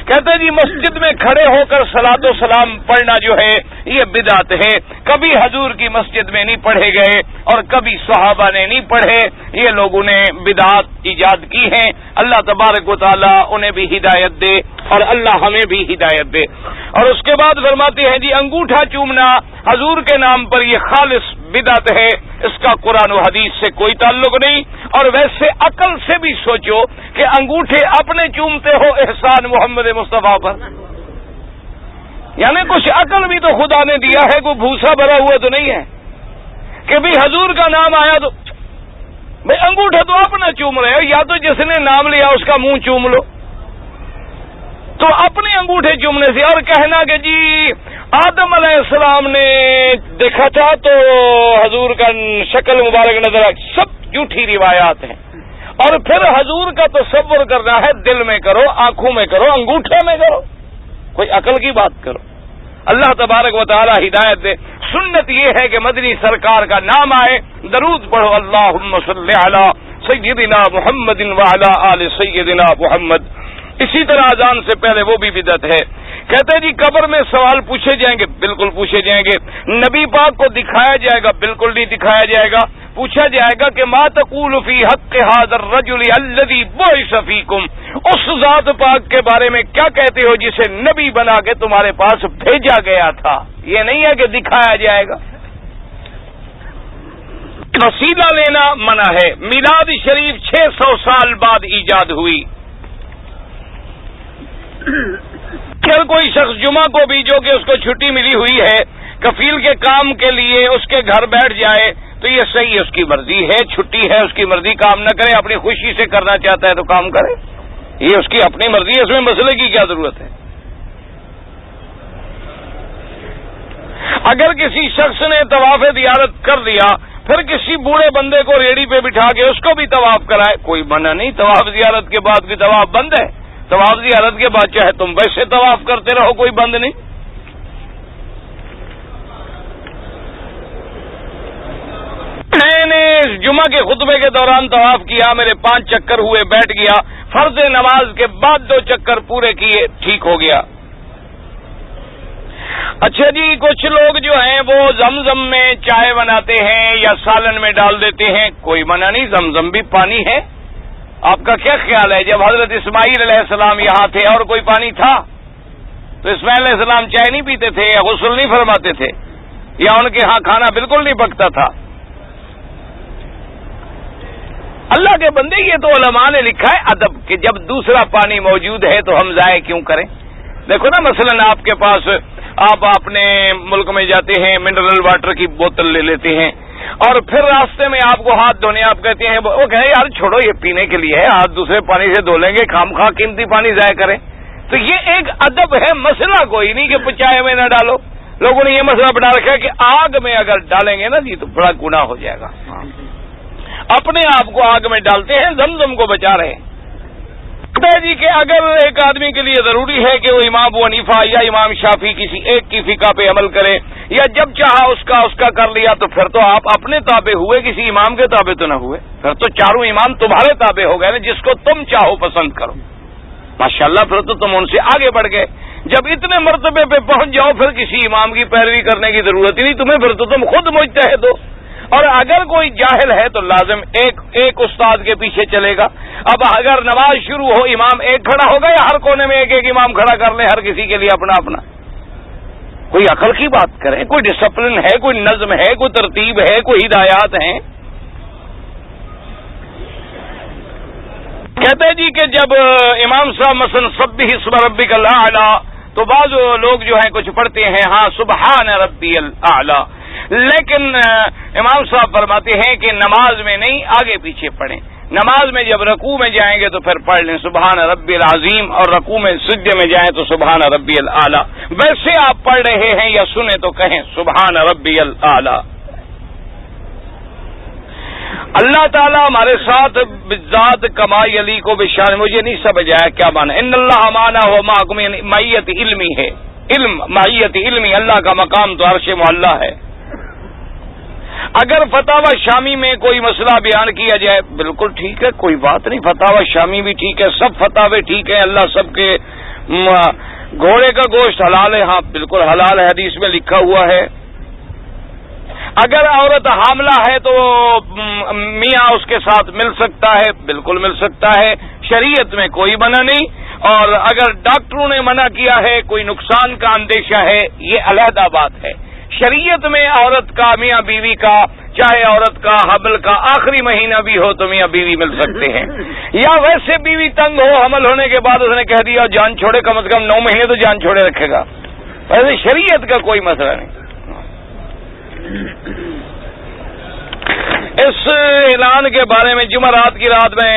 کہتے ہیں جی مسجد میں کھڑے ہو کر صلاۃ و سلام پڑھنا جو ہے یہ بدعت ہے، کبھی حضور کی مسجد میں نہیں پڑھے گئے اور کبھی صحابہ نے نہیں پڑھے، یہ لوگوں نے بدعت ایجاد کی ہیں، اللہ تبارک و تعالی انہیں بھی ہدایت دے اور اللہ ہمیں بھی ہدایت دے۔ اور اس کے بعد فرماتے ہیں جی انگوٹھا چومنا حضور کے نام پر یہ خالص بدعت ہے، اس کا قرآن و حدیث سے کوئی تعلق نہیں، اور ویسے عقل سے بھی سوچو کہ انگوٹھے اپنے چومتے ہو احسان محمد مصطفیٰ پر، یعنی کچھ عقل بھی تو خدا نے دیا ہے، کوئی بھوسا بھرا ہوا تو نہیں ہے کہ بھی حضور کا نام آیا تو بھائی انگوٹھا تو اپنا چوم رہے ہو، یا تو جس نے نام لیا اس کا منہ چوم لو، تو اپنے انگوٹھے چومنے سے اور کہنا کہ جی آدم علیہ السلام نے دیکھا تھا تو حضور کا شکل مبارک نظر آئی، سب جھوٹی روایات ہیں۔ اور پھر حضور کا تصور کرنا ہے دل میں کرو، آنکھوں میں کرو، انگوٹھے میں کرو، کوئی عقل کی بات کرو۔ اللہ تبارک و تعالی ہدایت دے۔ سنت یہ ہے کہ مدنی سرکار کا نام آئے، درود پڑھو اللہم صلی علی سیدنا محمد وعلی آل سیدنا محمد۔ اسی طرح اذان سے پہلے وہ بھی بدعت ہے۔ کہتے ہیں جی قبر میں سوال پوچھے جائیں گے، بالکل پوچھے جائیں گے۔ نبی پاک کو دکھایا جائے گا، بالکل نہیں دکھایا جائے گا۔ پوچھا جائے گا کہ ما تقول فی حق ھذا الرجل الذی بعث فیکم، اس ذات پاک کے بارے میں کیا کہتے ہو جسے نبی بنا کے تمہارے پاس بھیجا گیا تھا۔ یہ نہیں ہے کہ دکھایا جائے گا۔ وسیلہ لینا منع ہے۔ میلاد شریف 600 سال بعد ایجاد ہوئی۔ پھر کوئی شخص جمعہ کو بھی جو کہ اس کو چھٹی ملی ہوئی ہے کفیل کے کام کے لیے اس کے گھر بیٹھ جائے تو یہ صحیح ہے، اس کی مرضی ہے، چھٹی ہے، اس کی مرضی، کام نہ کرے، اپنی خوشی سے کرنا چاہتا ہے تو کام کرے، یہ اس کی اپنی مرضی ہے، اس میں مسئلے کی کیا ضرورت ہے؟ اگر کسی شخص نے طواف زیارت کر لیا پھر کسی بوڑھے بندے کو ریڑھی پہ بٹھا کے اس کو بھی طواف کرائے، کوئی منع نہیں، طواف زیارت کے بعد کی طواف بند ہے، طواف زیارت کے بعد چاہے تم ویسے طواف کرتے رہو، کوئی بند نہیں۔ میں نے جمعہ کے خطبے کے دوران طواف کیا، میرے 5 چکر ہوئے، بیٹھ گیا، فرض نماز کے بعد 2 چکر پورے کیے، ٹھیک ہو گیا۔ اچھا جی، کچھ لوگ جو ہیں وہ زمزم میں چائے بناتے ہیں یا سالن میں ڈال دیتے ہیں، کوئی منع نہیں، زمزم بھی پانی ہے۔ آپ کا کیا خیال ہے، جب حضرت اسماعیل علیہ السلام یہاں تھے اور کوئی پانی تھا تو اسماعیل علیہ السلام چائے نہیں پیتے تھے یا غسل نہیں فرماتے تھے یا ان کے ہاں کھانا بالکل نہیں پکتا تھا؟ اللہ کے بندے، یہ تو علماء نے لکھا ہے ادب کہ جب دوسرا پانی موجود ہے تو ہم ضائع کیوں کریں؟ دیکھو نا، مثلا آپ کے پاس، آپ اپنے ملک میں جاتے ہیں، منرل واٹر کی بوتل لے لیتے ہیں اور پھر راستے میں آپ کو ہاتھ دھونے آپ کہتے ہیں، وہ کہیں یار چھوڑو، یہ پینے کے لیے ہے، ہاتھ دوسرے پانی سے دھو لیں گے، خام خواہ قیمتی پانی ضائع کریں، تو یہ ایک ادب ہے، مسئلہ کوئی نہیں کہ چائے میں نہ ڈالو۔ لوگوں نے یہ مسئلہ بنا رکھا ہے کہ آگ میں اگر ڈالیں گے نا جی تو بڑا گناہ ہو جائے گا، اپنے آپ کو آگ میں ڈالتے ہیں، زمزم کو بچا رہے ہیں۔ جی کہ اگر ایک آدمی کے لیے ضروری ہے کہ وہ امام ابو حنیفہ یا امام شافعی کسی ایک کی فقہ پہ عمل کرے یا جب چاہا اس کا کر لیا، تو پھر تو آپ اپنے تابع ہوئے، کسی امام کے تابع تو نہ ہوئے، پھر تو چاروں امام تمہارے تابع ہو گئے نا، جس کو تم چاہو پسند کرو، ماشاءاللہ، پھر تو تم ان سے آگے بڑھ گئے۔ جب اتنے مرتبے پہ پہنچ جاؤ پھر کسی امام کی پیروی کرنے کی ضرورت ہی نہیں تمہیں، پھر تو تم خود مجتہد ہو۔ اور اگر کوئی جاہل ہے تو لازم ایک استاد کے پیچھے چلے گا۔ اب اگر نماز شروع ہو، امام ایک کھڑا ہوگا یا ہر کونے میں ایک امام کھڑا کر لے، ہر کسی کے لیے اپنا اپنا؟ کوئی عقل کی بات کریں، کوئی ڈسپلن ہے، کوئی نظم ہے، کوئی ترتیب ہے، کوئی ہدایات ہیں۔ کہتے ہیں جی کہ جب امام صاحب مثلا سبح اسم ربک الاعلی، تو بعض لوگ جو ہیں کچھ پڑھتے ہیں ہاں سبحان ربی الاعلی، لیکن امام صاحب فرماتے ہیں کہ نماز میں نہیں، آگے پیچھے پڑھیں۔ نماز میں جب رکوع میں جائیں گے تو پھر پڑھ لیں سبحان ربی العظیم، اور رکوع میں سجدے میں جائیں تو سبحان ربی الاعلی۔ ویسے آپ پڑھ رہے ہیں یا سنیں تو کہیں سبحان ربی الاعلی۔ اللہ تعالیٰ ہمارے ساتھ بذات کمائی علی کو بشان، مجھے نہیں سمجھ آیا کیا معنی ان اللہ معنا ہو معکم، یعنی معیت علمی ہے، علم معیت علمی، اللہ کا مقام تو عرش معلی ہے۔ اگر فتاوی شامی میں کوئی مسئلہ بیان کیا جائے بالکل ٹھیک ہے، کوئی بات نہیں، فتاوی شامی بھی ٹھیک ہے، سب فتاوے ٹھیک ہیں، اللہ سب کے، گھوڑے کا گوشت حلال ہے، ہاں بالکل حلال ہے، حدیث میں لکھا ہوا ہے۔ اگر عورت حاملہ ہے تو میاں اس کے ساتھ مل سکتا ہے، بالکل مل سکتا ہے، شریعت میں کوئی منع نہیں۔ اور اگر ڈاکٹروں نے منع کیا ہے، کوئی نقصان کا اندیشہ ہے، یہ علیحدہ بات ہے۔ شریعت میں عورت کا، میاں بیوی کا، چاہے عورت کا حمل کا آخری مہینہ بھی ہو تو میاں بیوی مل سکتے ہیں، یا ویسے بیوی تنگ ہو، حمل ہونے کے بعد اس نے کہہ دیا جان چھوڑے، کم از کم 9 مہینے تو جان چھوڑے رکھے گا، ویسے شریعت کا کوئی مسئلہ نہیں۔ اس اعلان کے بارے میں جمعرات کی رات میں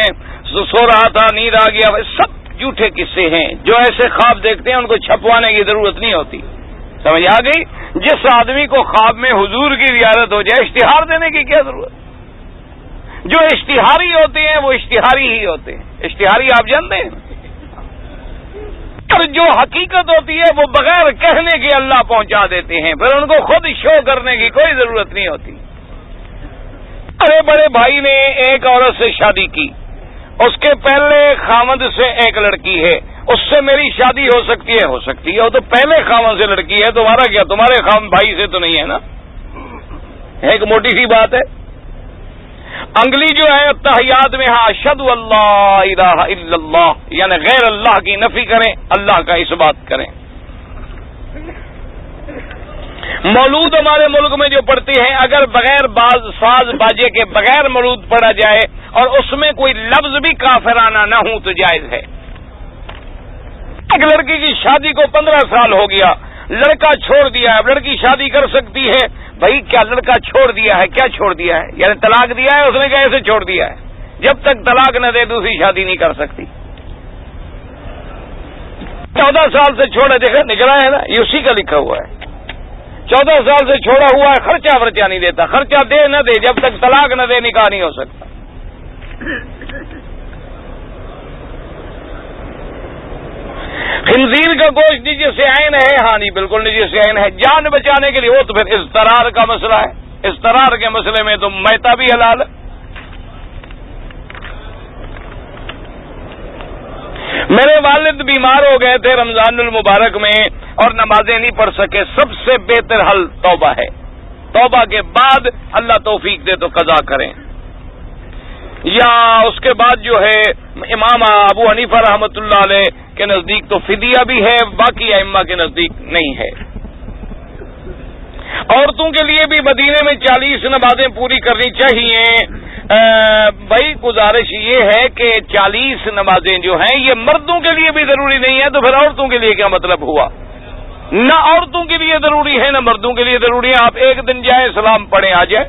سو رہا تھا، نیند آ گیا، سب جھوٹے قصے ہیں، جو ایسے خواب دیکھتے ہیں ان کو چھپوانے کی ضرورت نہیں ہوتی، سمجھ آ گئی؟ جس آدمی کو خواب میں حضور کی زیارت ہو جائے، اشتہار دینے کی کیا ضرورت؟ جو اشتہاری ہوتے ہیں وہ اشتہاری ہی ہوتے ہیں، اشتہاری آپ جانتے ہیں، اور جو حقیقت ہوتی ہے وہ بغیر کہنے کے اللہ پہنچا دیتے ہیں، پھر ان کو خود شو کرنے کی کوئی ضرورت نہیں ہوتی۔ ارے بڑے بھائی نے ایک عورت سے شادی کی، اس کے پہلے خامد سے ایک لڑکی ہے، اس سے میری شادی ہو سکتی ہے؟ ہو سکتی ہے، وہ تو پہلے خامد سے لڑکی ہے، تمہارا کیا، تمہارے خامد بھائی سے تو نہیں ہے نا، ایک موٹی سی بات ہے۔ انگلی جو ہے تحیات میں ہاں اشہد اللہ الہ الا اللہ، یعنی غیر اللہ کی نفی کریں، اللہ کا اثبات کریں۔ مولود ہمارے ملک میں جو پڑتی ہیں، اگر بغیر ساز باجے کے بغیر مولود پڑھا جائے اور اس میں کوئی لفظ بھی کافرانہ نہ ہو تو جائز ہے۔ ایک لڑکی کی شادی کو 15 سال ہو گیا، لڑکا چھوڑ دیا ہے، اب لڑکی شادی کر سکتی ہے؟ بھائی کیا لڑکا چھوڑ دیا ہے؟ کیا چھوڑ دیا ہے؟ یعنی طلاق دیا ہے؟ اس نے کیا ایسے چھوڑ دیا ہے؟ جب تک طلاق نہ دے دوسری شادی نہیں کر سکتی۔ 14 سال سے چھوڑا، دیکھا نکلا ہے نا، یہ اسی کا لکھا ہوا ہے۔ 14 سال سے چھوڑا ہوا ہے، خرچہ ورچہ نہیں دیتا، خرچہ دے نہ دے، جب تک طلاق نہ دے نکاح نہیں ہو سکتا۔ خنزیر کا گوشت نجس عین ہے؟ ہاں نہیں، بالکل نجس عین ہے، جان بچانے کے لیے وہ تو پھر اضطرار کا مسئلہ ہے، اضطرار کے مسئلے میں تو میتا بھی حلال ہے۔ میرے والد بیمار ہو گئے تھے رمضان المبارک میں اور نمازیں نہیں پڑھ سکے، سب سے بہتر حل توبہ ہے، توبہ کے بعد اللہ توفیق دے تو قضا کریں، یا اس کے بعد جو ہے امام ابو حنیفہ رحمۃ اللہ علیہ کے نزدیک تو فدیہ بھی ہے، باقی ائمہ کے نزدیک نہیں ہے۔ عورتوں کے لیے بھی مدینے میں 40 نمازیں پوری کرنی چاہیے۔ بھائی گزارش یہ ہے کہ 40 نمازیں جو ہیں یہ مردوں کے لیے بھی ضروری نہیں ہے، تو پھر عورتوں کے لیے کیا مطلب ہوا؟ نہ عورتوں کے لیے ضروری ہے نہ مردوں کے لیے ضروری ہے، آپ ایک دن جائیں سلام پڑھیں آ جائیں،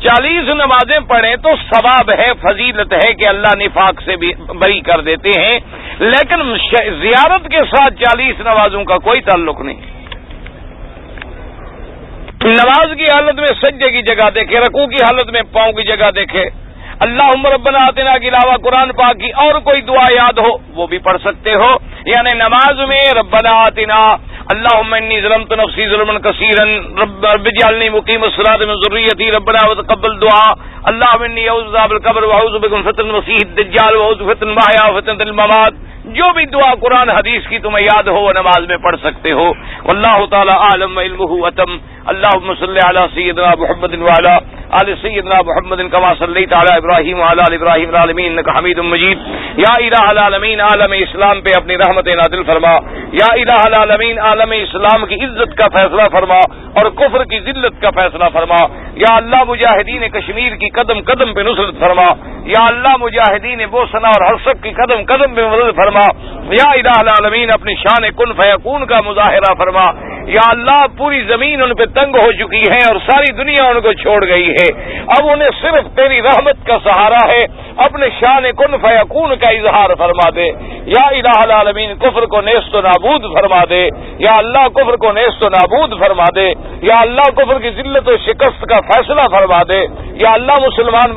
40 نمازیں پڑھیں تو ثواب ہے، فضیلت ہے کہ اللہ نفاق سے بھی بری کر دیتے ہیں، لیکن زیارت کے ساتھ 40 نمازوں کا کوئی تعلق نہیں۔ نماز کی حالت میں سجدے کی جگہ دیکھے، رکوع کی حالت میں پاؤں کی جگہ دیکھے، اللہم ربنا آتنا کے علاوہ قرآن پاک کی اور کوئی دعا یاد ہو وہ بھی پڑھ سکتے ہو، یعنی نماز میں ربنا آتنا، اللہم انی ظلمت نفسی ظلما کثیرا رب اجعلنی مقیم الصلاۃ من ذریتی ربنا وتقبل دعا، اللہم انی اعوذ بک من عذاب القبر واعوذ بک من فتنة المسیح الدجال واعوذ بک من فتنة المحیا وفتنة الممات، جو بھی دعا قرآن حدیث کی تمہیں یاد ہو وہ نماز میں پڑھ سکتے ہو۔ واللہ تعالی اعلم علمہ اتم۔ اللہم صلی علی سیدنا محمد وعلی آل سیدنا محمد کما صلیت علی ابراہیم وعلی آل ابراہیم العالمین انک حمید مجید۔ یا الہ العالمین عالم اسلام پہ اپنی رحمت نازل فرما، یا الہ العالمین عالم اسلام کی عزت کا فیصلہ فرما اور کفر کی ذلت کا فیصلہ فرما، یا اللہ مجاہدین کشمیر کی قدم قدم پہ نصرت فرما، یا اللہ مجاہدین بوسنا اور ہرسک کی قدم قدم پہ مدد فرما، یا الہ العالمین اپنی شان کن فیکون کا مظاہرہ فرما، یا اللہ پوری زمین ان پہ تنگ ہو چکی ہے اور ساری دنیا ان کو چھوڑ گئی ہے، اب انہیں صرف تیری رحمت کا سہارا ہے، اپنے شان کن فیکون کا اظہار فرما دے، یا الہ العالمین کفر کو نیست و نابود فرما دے، یا اللہ کفر کو نیست و نابود فرما دے، یا اللہ کفر کی ذلت و شکست کا فیصلہ فرما دے، یا اللہ مسلمان